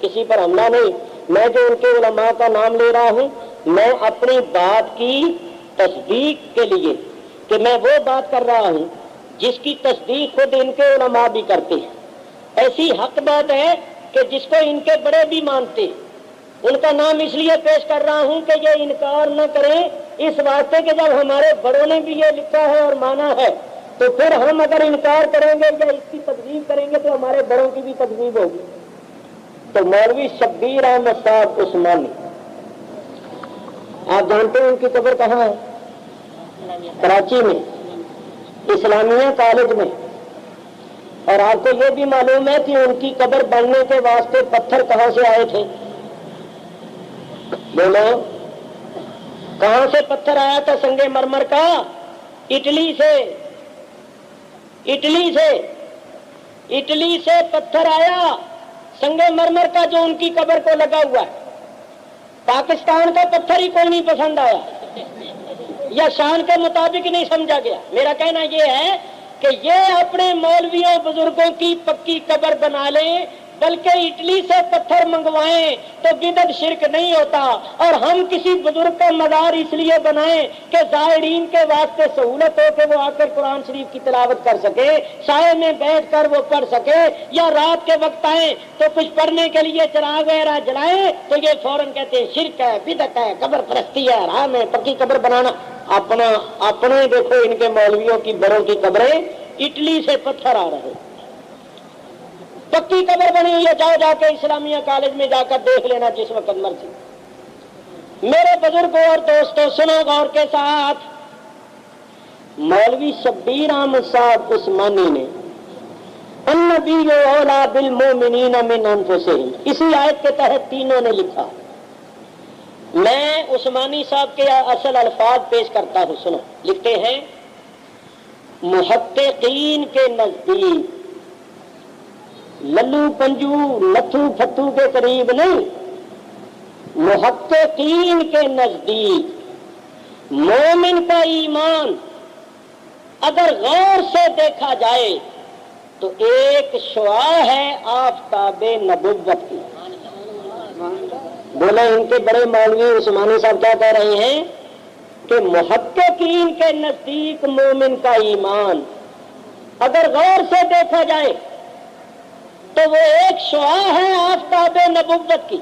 کسی پر حملہ نہیں. میں جو ان کے علماء کا نام لے رہا ہوں میں اپنی بات کی تصدیق کے لیے کہ میں وہ بات کر رہا ہوں جس کی تصدیق خود ان کے علماء بھی کرتے ہیں. ایسی حق بات ہے کہ جس کو ان کے بڑے بھی مانتے ہیں. ان کا نام اس لیے پیش کر رہا ہوں کہ یہ انکار نہ کریں اس واسطے کہ جب ہمارے بڑوں نے بھی یہ لکھا ہے اور مانا ہے تو پھر ہم اگر انکار کریں گے یا اس کی تکذیب کریں گے تو ہمارے بڑوں کی بھی تکذیب ہوگی. تو مولوی شبیر احمد صاحب عثمانی آپ جانتے ہیں ان کی قبر کہاں ہے؟ کراچی میں اسلامیہ کالج میں. اور آپ کو یہ بھی معلوم ہے کہ ان کی قبر بننے کے واسطے پتھر کہاں سے آئے تھے؟ بولو کہاں سے پتھر آیا تھا؟ سنگ مرمر کا اٹلی سے. اٹلی سے پتھر آیا سنگ مرمر کا جو ان کی قبر کو لگا ہوا ہے. پاکستان کا پتھر ہی کوئی نہیں پسند آیا یا شان کے مطابق نہیں سمجھا گیا. میرا کہنا یہ ہے کہ یہ اپنے مولویوں بزرگوں کی پکی قبر بنا لیں بلکہ اٹلی سے پتھر منگوائیں تو بدعت شرک نہیں ہوتا. اور ہم کسی بزرگ کا مزار اس لیے بنائیں کہ زائرین کے واسطے سہولت ہو کہ وہ آ کر قرآن شریف کی تلاوت کر سکے, سائے میں بیٹھ کر وہ پڑھ سکے, یا رات کے وقت آئیں تو کچھ پڑھنے کے لیے چراغ وغیرہ جلائیں تو یہ فوراً کہتے ہیں شرک ہے, بدعت ہے, قبر پرستی ہے, حرام ہے. پکی قبر بنانا اپنے دیکھو ان کے مولویوں کی بڑوں کی قبریں اٹلی سے پتھر آ رہے, پکی قبر بنی ہوئی ہے. جا کے اسلامیہ کالج میں جا کر دیکھ لینا جس وقت مرضی. میرے بزرگوں اور دوستوں سنو غور کے ساتھ, مولوی شبیر احمد صاحب عثمانی نے النبی اولیٰ بالمؤمنین من انفسہم اسی آیت کے تحت تینوں نے لکھا. میں عثمانی صاحب کے اصل الفاظ پیش کرتا ہوں, سنو. لکھتے ہیں محققین کے نزدیک للو پنجو لتھو پھتو کے قریب نہیں, محققین کے نزدیک مومن کا ایمان اگر غور سے دیکھا جائے تو ایک شعاع ہے آفتاب نبوت کی. بولے ان کے بڑے مولوی عثمانی صاحب کیا کہہ رہے ہیں کہ محققین کے نزدیک مومن کا ایمان اگر غور سے دیکھا جائے تو وہ ایک شعاع ہے آفتاب نبوت کی,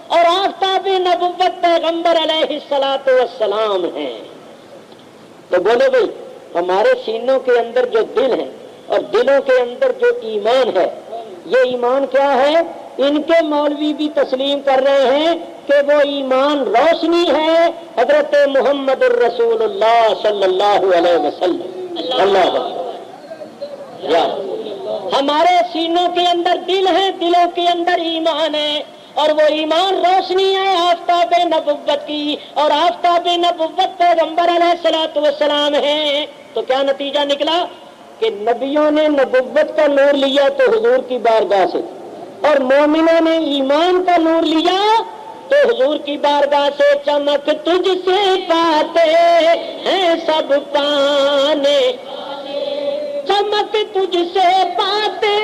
اور آفتاب نبوت پیغمبر علیہ الصلوۃ والسلام ہیں. تو بولے بھائی ہمارے سینوں کے اندر جو دل ہے اور دلوں کے اندر جو ایمان ہے, یہ ایمان کیا ہے؟ ان کے مولوی بھی تسلیم کر رہے ہیں کہ وہ ایمان روشنی ہے حضرت محمد الرسول اللہ صلی اللہ علیہ وسلم. اللہ ہمارے سینوں کے اندر دل ہے, دلوں کے اندر ایمان ہے, اور وہ ایمان روشنی ہے آفتاب نبوت کی, اور آفتاب نبوت پیغمبر علیہ الصلوۃ والسلام ہیں. تو کیا نتیجہ نکلا کہ نبیوں نے نبوت کا نور لیا تو حضور کی بارگاہ سے, اور مومنوں نے ایمان کا نور لیا تو حضور کی بارگاہ سے. چمک تجھ سے پاتے ہیں سب پانے, چمک تجھ سے پاتے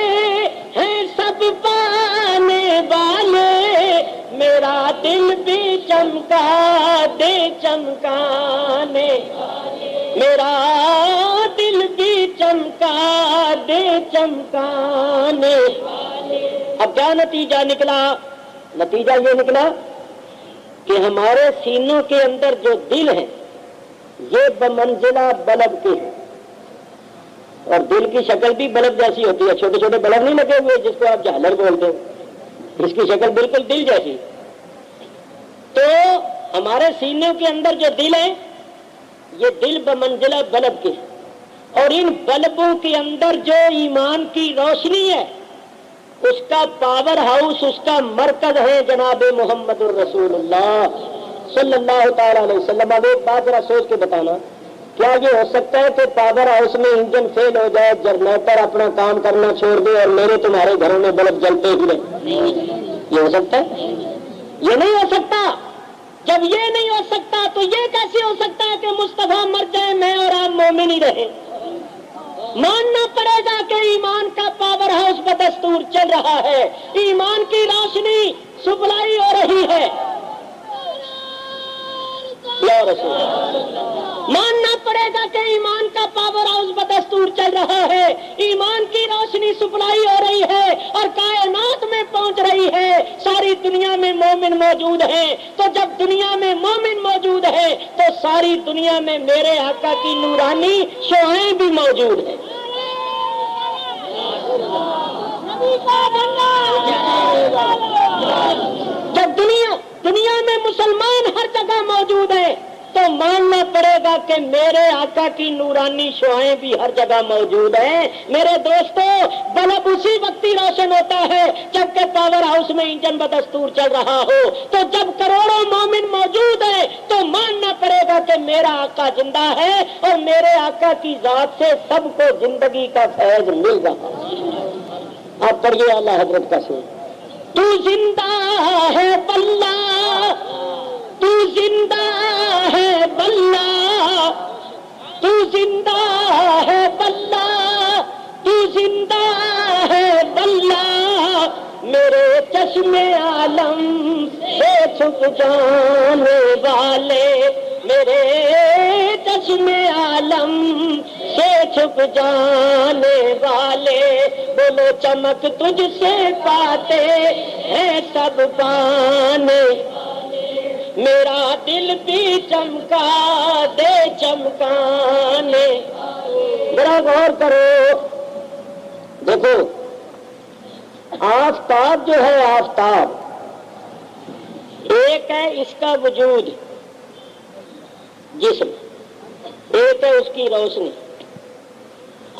ہیں سب پانے والے, میرا دل بھی چمکا دے چمکانے, میرا دل بھی چمکا دے چمکانے. اب کیا نتیجہ نکلا؟ نتیجہ یہ نکلا کہ ہمارے سینوں کے اندر جو دل ہے یہ بمنزلہ بلب کے ہیں, اور دل کی شکل بھی بلب جیسی ہوتی ہے. چھوٹے چھوٹے بلب نہیں لگے ہوئے جس کو آپ جھالر بولتے ہیں, اس کی شکل بالکل دل جیسی. تو ہمارے سینوں کے اندر جو دل ہے یہ دل بمنزلہ بلب کے, اور ان بلبوں کے اندر جو ایمان کی روشنی ہے اس کا پاور ہاؤس, اس کا مرکز ہے جناب محمد الرسول اللہ صلی اللہ تعالی علیہ وسلم. اب ایک بات ذرا سوچ کے بتانا, کیا یہ ہو سکتا ہے کہ پاور ہاؤس میں انجن فیل ہو جائے, جنریٹر اپنا کام کرنا چھوڑ دے اور میرے تمہارے گھروں میں بلب جلتے ہی رہے؟ یہ ہو سکتا ہے؟ یہ نہیں ہو سکتا. جب یہ نہیں ہو سکتا تو یہ کیسے ہو سکتا ہے کہ مصطفیٰ مر جائے میں اور آپ مومن ہی رہیں؟ ماننا پڑے گا کہ ایمان کا پاور ہاؤس بدستور چل رہا ہے، ایمان کی روشنی سپلائی ہو رہی ہے۔ یا رسول ماننا پڑے گا کہ ایمان کا پاور ہاؤس بدستور چل رہا ہے، ایمان کی روشنی سپلائی ہو رہی ہے اور کائنات میں پہنچ رہی ہے۔ ساری دنیا میں مومن موجود ہیں، تو جب دنیا میں مومن موجود ہے تو ساری دنیا میں میرے آقا کی نورانی شعائیں بھی موجود ہیں۔ جب دنیا میں مسلمان ہر جگہ موجود ہیں تو ماننا پڑے گا کہ میرے آقا کی نورانی شعائیں بھی ہر جگہ موجود ہیں۔ میرے دوستو، بلب اسی وقت ہی روشن ہوتا ہے جبکہ پاور ہاؤس میں انجن بدستور چل رہا ہو۔ تو جب کروڑوں مومن موجود ہیں تو ماننا پڑے گا کہ میرا آقا زندہ ہے اور میرے آقا کی ذات سے سب کو زندگی کا فیض مل رہا ہے۔ آپ پڑھیے اعلیٰ حضرت کا سور، تو زندہ ہے باللہ، تو زندہ ہے باللہ، تو زندہ ہے باللہ، تو زندہ ہے باللہ، میرے چشم عالم سے چھپ جانے والے، میرے چشم عالم سے چھپ جانے والے، بولو چمک تجھ سے پاتے ہیں سب پانے، میرا دل بھی چمکا دے چمکانے۔ ذرا غور کرو، دیکھو آفتاب جو ہے، آفتاب ایک ہے اس کا وجود جسم، ایک ہے اس کی روشنی۔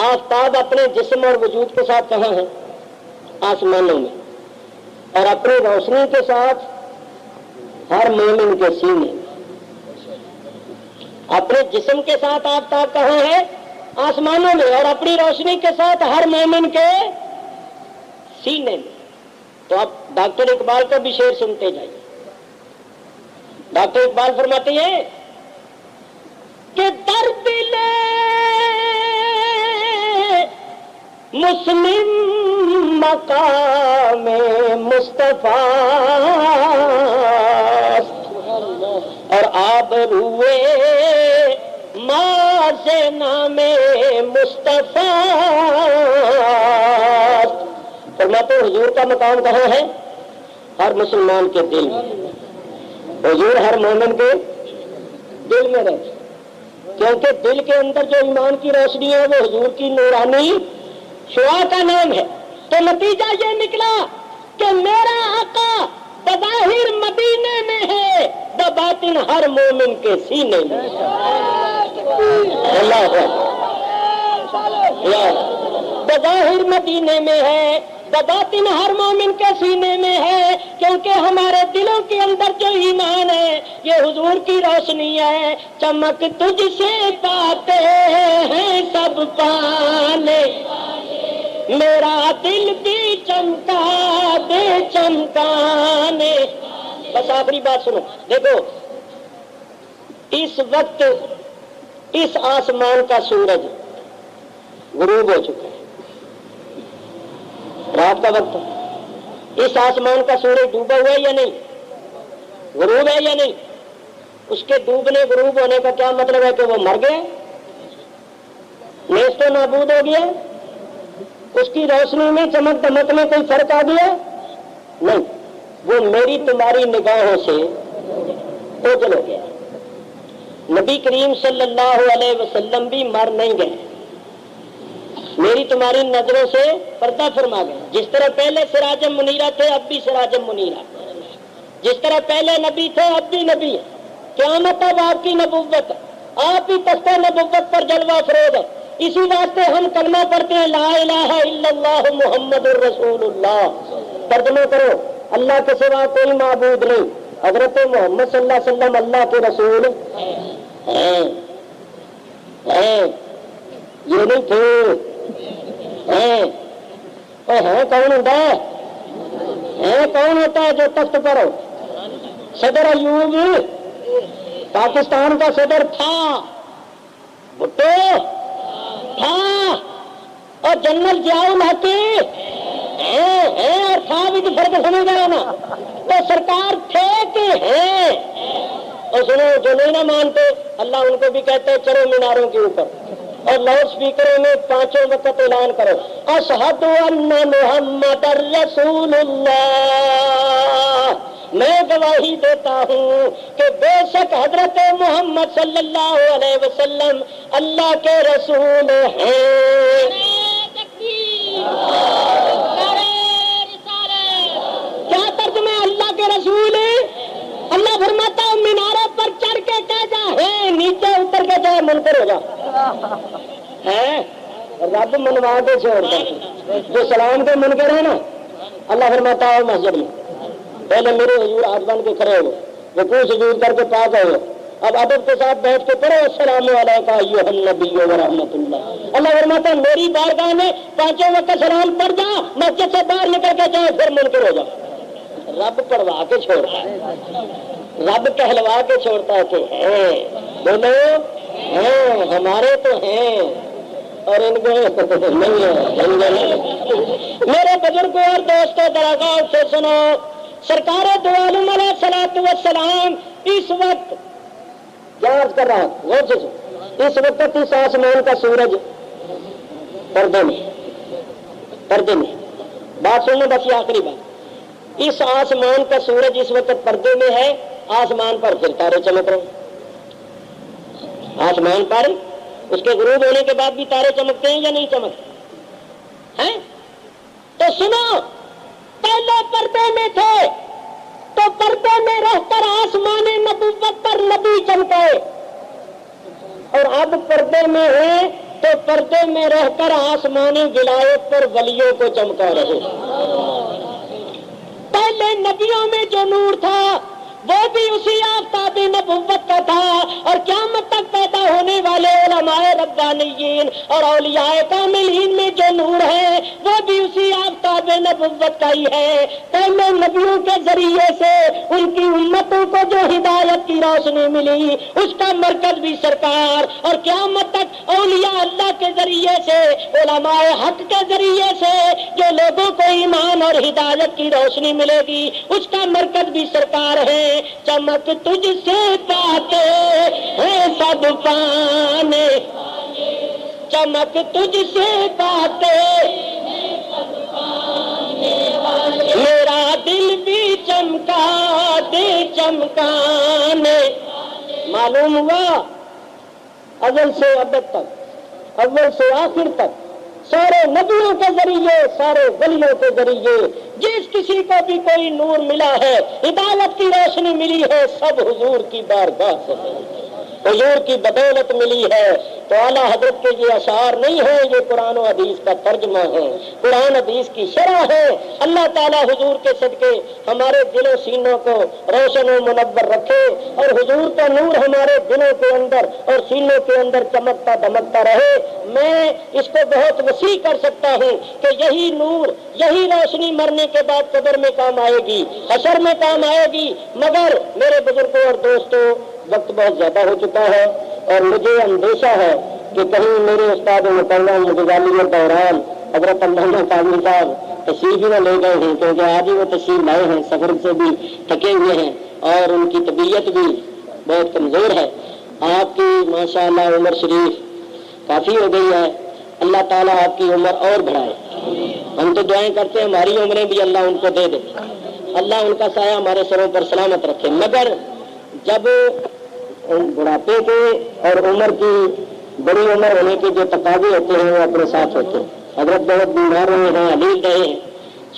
آفتاب اپنے جسم اور وجود کے ساتھ کہاں ہے؟ آسمانوں میں، اور اپنی روشنی کے ساتھ ہر مومن کے سینے میں۔ اپنے جسم کے ساتھ آفتاب کہاں ہے؟ آسمانوں میں، اور اپنی روشنی کے ساتھ ہر مومن کے سینے میں۔ تو آپ ڈاکٹر اقبال کا بھی شعر سنتے جائیے۔ ڈاکٹر اقبال فرماتے ہیں کہ در دل مسلم مقام مصطفیٰ اور آبروئے ماز نام مصطفیٰ۔ فرماتے حضور کا مقام کہاں ہے؟ ہر مسلمان کے دل میں، حضور ہر مومن کے دل میں رہتے، کیونکہ دل کے اندر جو ایمان کی روشنی ہے وہ حضور کی نورانی شعاع کا نام ہے۔ تو نتیجہ یہ نکلا کہ میرا آقا بظاہر مدینے میں ہے، بباطن ہر مومن کے سینے میں۔ اللہ بظاہر مدینے میں ہے، بباطن ہر مومن کے سینے میں ہے، کیونکہ ہمارے دلوں کے اندر جو ایمان ہے یہ حضور کی روشنی ہے۔ چمک تجھ سے پاتے ہیں سب پانے، میرا دل بھی چمکا دے چمکانے۔ بس آخری بات سنو، دیکھو اس وقت اس آسمان کا سورج غروب ہو چکا ہے، رات کا وقت ہے۔ اس آسمان کا سورج ڈوبا ہوا ہے یا نہیں؟ غروب ہے یا نہیں؟ اس کے ڈوبنے غروب ہونے کا کیا مطلب ہے؟ کہ وہ مر گیا، نیست و نابود ہو گیا؟ اس کی روشنی میں چمک دمک میں کوئی فرق آ گیا؟ نہیں، وہ میری تمہاری نگاہوں سے اوجھل ہو گیا۔ نبی کریم صلی اللہ علیہ وسلم بھی مر نہیں گئے، میری تمہاری نظروں سے پردہ فرما گئے۔ جس طرح پہلے سراج منیرہ تھے اب بھی سراج منیرہ، جس طرح پہلے نبی تھے اب بھی نبی ہے۔ قیامت اب آپ کی نبوت، آپ ہی تختہ نبوت پر جلوہ افروز ہے۔ اسی واسطے ہم کلمہ پڑھتے ہیں لا الہ الا اللہ محمد الرسول اللہ۔ ترجمہ کرو، اللہ کے سوا کوئی معبود نہیں، حضرت محمد صلی اللہ علیہ وسلم اللہ کے رسول ہیں۔ یہ نہیں تھے، ہیں کون ہوتا ہے؟ کون ہوتا ہے جو تخت پر ہو؟ صدر ایوب پاکستان کا صدر تھا، بھٹو تھا، اور جنرل ضیاء الحق ہیں اور تھا بھی تو فرق سمجھ گیا نا. تو سرکار تھے کہ ہیں. اور سنو جو نہیں نہ مانتے اللہ ان کو بھی کہتے ہیں چلو میناروں کے اوپر اور لاؤڈ اسپیکروں میں 5 وقت اعلان کرو اشہد ان محمد رسول اللہ. میں گواہی دیتا ہوں کہ بے شک حضرت محمد صلی اللہ علیہ وسلم اللہ کے رسول ہیں. کیا ترجمہ اللہ کے رسول ہیں؟ اللہ فرماتا ہے میناروں پر چڑھ کے کہہ جا ہے, نیچے اتر کے جائے منکر ہو جا ہے. رب منوا کے چھوڑتا جو سلام کے منکر ہے نا, اللہ فرماتا ہے مسجد میں پہلے میرے حضور ہاتھ بن کے کھڑے ہو, رکوع سجود کر کے پاک ہو, اب ادب کے ساتھ بیٹھ کے پڑھو السلام علیکم ایھا النبی و رحمت اللہ. اللہ فرماتا ہے میری بارگاہ میں 5 وقت سلام پڑھ جا, مسجد سے باہر نکل کے جائے پھر منکر ہو جا. رب پڑھوا کے چھوڑتا ہے, رب کہلوا کے چھوڑتا ہے کہ ہیں, بولو ہیں, ہمارے تو ہیں اور ان کو نہیں ہے. میرے بزرگوں اور دوستوں دراغاؤ سے سنو, سرکار دو عالم علیہ الصلوۃ والسلام اس وقت یاد کر رہا ہوں, اس وقت اس آسمان کا سورج پردے میں بات سنو بس یہ آخری بات. اس آسمان کا سورج اس وقت پردے میں ہے, آسمان پر پھر تارے چمک رہے, آسمان پر اس کے غروب ہونے کے بعد بھی تارے چمکتے ہیں یا نہیں چمکتے ہیں؟ تو سنو, پہلے پردے میں تھے تو پردے میں رہ کر آسمان نبوت پر نبی چمکے, اور اب پردے میں ہیں تو پردے میں رہ کر آسمانی ولایت پر ولیوں کو چمکا رہے. پہلے نبیوں میں جو نور تھا وہ بھی اسی آفتاب نبوت کا تھا, اور قیامت تک پیدا ہونے والے علماء ربانیین اور اولیاء کاملین میں جو نور ہے وہ بھی اسی آفتاب نبوت کا ہی ہے. پہلے نبیوں کے ذریعے سے ان کی امتوں کو جو ہدایت کی روشنی ملی اس کا مرکز بھی سرکار, اور قیامت تک اولیاء اللہ کے ذریعے سے علماء حق کے ذریعے سے جو لوگوں کو ایمان اور ہدایت کی روشنی ملے گی اس کا مرکز بھی سرکار ہے. چمک تجھ سے پاتے ہیں سب پانے, چمک تجھ سے پاتے میرا دل بھی چمکا دے چمکانے. معلوم ہوا اول سے ابد تک, اول سے آخر تک سارے نبیوں کے ذریعے, سارے ولیوں کے ذریعے جس کسی کو بھی کوئی نور ملا ہے, ہدایت کی روشنی ملی ہے, سب حضور کی بارگاہ سے حضور کی بدولت ملی ہے. تو اعلیٰ حضرت کے یہ اشعار نہیں ہیں, یہ قرآن و حدیث کا ترجمہ ہے, قرآن حدیث کی شرح ہے. اللہ تعالیٰ حضور کے صدقے ہمارے دلوں سینوں کو روشن و منور رکھے, اور حضور کا نور ہمارے دلوں کے اندر اور سینوں کے اندر چمکتا دمکتا رہے. میں اس کو بہت وسیع کر سکتا ہوں کہ یہی نور, یہی روشنی مرنے کے بعد قبر میں کام آئے گی, حشر میں کام آئے گی. مگر میرے بزرگوں اور دوستوں وقت بہت زیادہ ہو چکا ہے, اور مجھے اندیشہ ہے کہ کہیں میرے استاد مکرم متوالی دوران حضرت علامہ قادری صاحب تشریف ہی نہ لے گئے ہیں, کیونکہ آج ہی وہ تشریف لائے ہیں, سفر سے بھی تھکے ہوئے ہیں اور ان کی طبیعت بھی بہت کمزور ہے. آپ کی ماشاءاللہ عمر شریف کافی ہو گئی ہے, اللہ تعالیٰ آپ کی عمر اور بڑھائے. ہم تو دعائیں کرتے ہیں ہماری عمریں بھی اللہ ان کو دے دے, اللہ ان کا سایہ ہمارے سروں پر سلامت رکھے. مگر جب بڑھاپے کے اور عمر کی بڑی عمر ہونے کے جو تقاضے ہوتے ہیں وہ اپنے ساتھ ہوتے ہیں. حضرت بہت بیمار رہے ہیں, علیل رہے ہیں,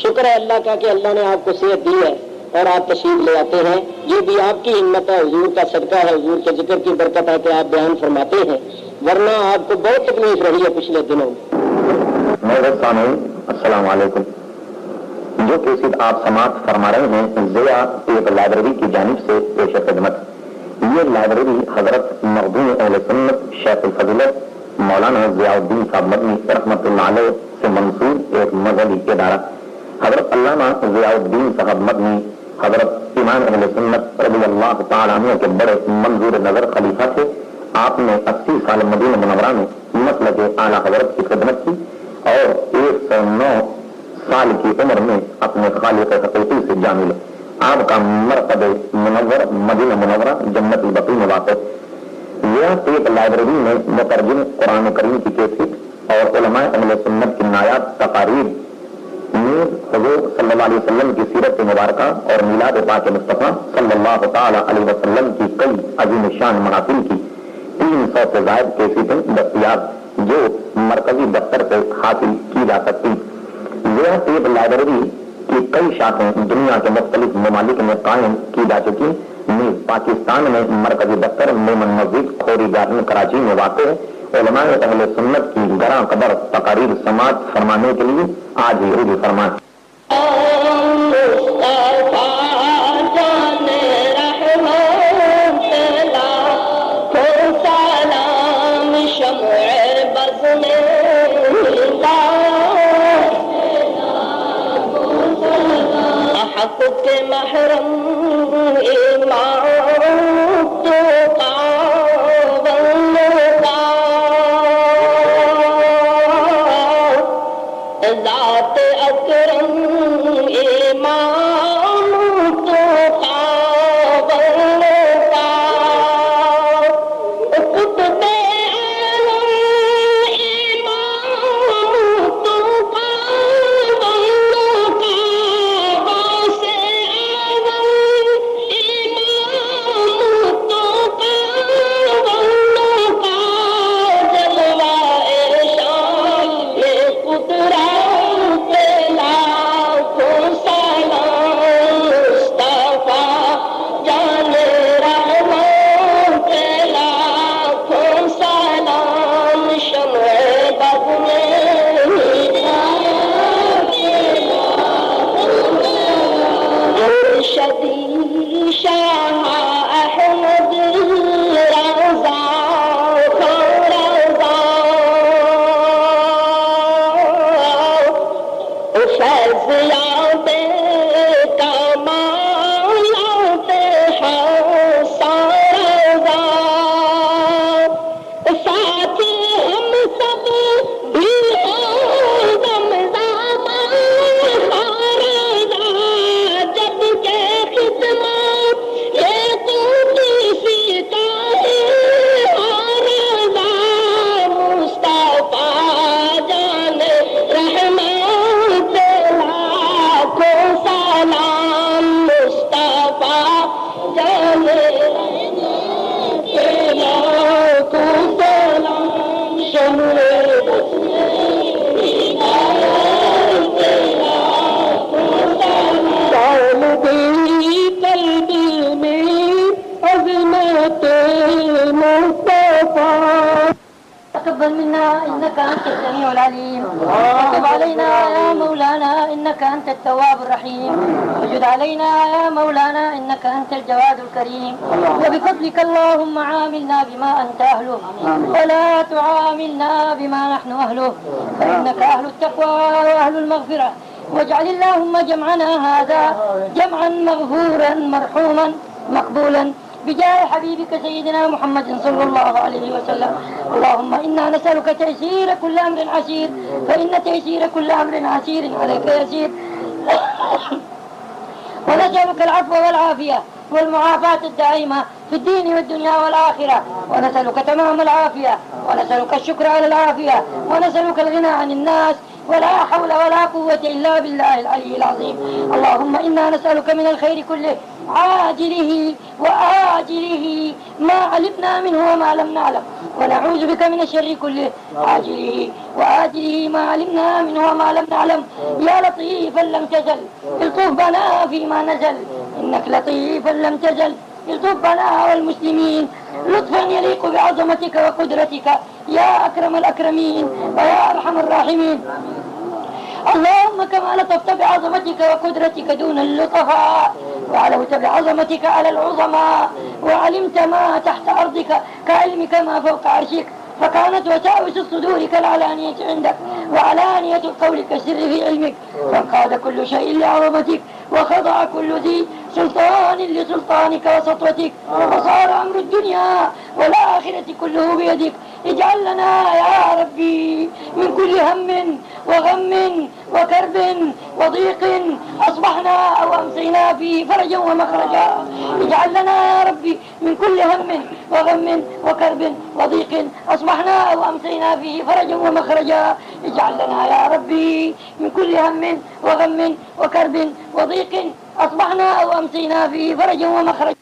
شکر ہے اللہ کا کہ اللہ نے آپ کو صحت دی ہے اور آپ تشریف لے آتے ہیں. یہ بھی آپ کی ہمت ہے, حضور کا صدقہ ہے, حضور کے ذکر کی برکت ہے کہ آپ بیان فرماتے ہیں, ورنہ آپ کو بہت تکلیف رہی ہے پچھلے دنوں میں. السلام علیکم. جو کیسٹ آپ سماعت فرما رہے ہیں ضیا ایک لائبریری کی جانب سے پیش خدمت. یہ لائبریری حضرت مخدوم اہل سنت شیخ الفضیلت مولانا ضیاء الدین صاحب مدنی رحمۃ اللہ علیہ سے منسوب ایک مذہبی ادارہ. حضرت علامہ ضیاء الدین صاحب مدنی حضرت امام اہل سنت رضی اللہ تعالیٰ عنہ کے بڑے منظور نظر خلیفہ تھے. آپ نے 80 سال مدینہ منورہ میں مسلک اعلیٰ حضرت کی خدمت کی. اور 109 سال کی عمر میں اپنے خالق حقیقی سے جا ملے. آپ کا مرکز منور مدینہ منورہ جنت البقیع میں واقع. یہ ایک لائبریری میں مترجم قرآن کریم کی کیفیت اور علماء اہل سنت کی نایاب تقاریر میں حضور صلی اللہ علیہ وسلم کی سیرت مبارکہ اور میلاد پاک مصطفیٰ صلی اللہ تعالی علیہ وسلم کی کئی عظیم شان محافل کی 300 سے زائد کیسٹیں دستیاب جو مرکزی دفتر سے حاصل کی جا سکتی. یہ ٹیپ لائبریری کی کئی شاخیں دنیا کے مختلف ممالک میں قائم کی جا چکی. پاکستان میں مرکزی دفتر مومن مسجد کھوری گارڈن کراچی میں واقع ہے. علماء اہل سنت کی گراں قدر تقاریر سماعت فرمانے کے لیے آج ہی رجوع فرمائیں. محرم ذات اکرم امام تو وتب علينا يا مولانا إنك أنت التواب الرحيم وجد علينا يا مولانا إنك أنت الجواد الكريم وبفضلك اللهم عاملنا بما أنت أهله ولا تعاملنا بما نحن أهله فإنك أهل التقوى وأهل المغفرة واجعل اللهم جمعنا هذا جمعا مغفورا مرحوما مقبولا بجاه حبيبك سيدنا محمد صلى الله عليه وسلم. اللهم إنا نسألك تيسير كل أمر عسير فإن تيسير كل أمر عسير عليك يسير ونسألك العفو والعافية والمعافاة الدائمة في الدين والدنيا والآخرة ونسألك تمام العافية ونسألك الشكر على العافية ونسألك الغنى عن الناس ولا حول ولا قوة إلا بالله العلي العظيم. اللهم إنا نسألك من الخير كله عاجله وآجله ما علمنا منه وما لم نعلم ونعوذ بك من الشر كله عاجله وآجله ما علمنا منه وما لم نعلم. يا لطيفا لم تزل الطف بنا فيما نزل إنك لطيفا لم تزل الطف بنا والمسلمين لطفا يليق بعظمتك وقدرتك يا أكرم الأكرمين ويا أرحم الراحمين. اللهم كما لطفت بعظمتك وقدرتك دون اللطفاء وعلوت بعظمتك على العظماء وعلمت ما تحت أرضك كعلمك ما فوق عرشك فكانت وساوس الصدور كالعلانية عندك وعلانية القول كالسر في علمك فانقاد كل شيء لعظمتك وخضع كل ذي سلطان لسلطانك وسطوتك وصار أمر الدنيا والآخرة كله بيدك اجعل لنا يا ربي من كل هم وغم وكرب وضيق أصبحنا أو أمسينا فيه فرجا ومخرجا. اجعل لنا يا ربي من كل هم وغم وكرب وضيق أصبحنا أو أمسينا فيه فرجا ومخرجا. اجعل لنا يا ربي من كل هم وغم وكرب وضيق أصبحنا أو أمسينا فيه فرجا ومخرجا.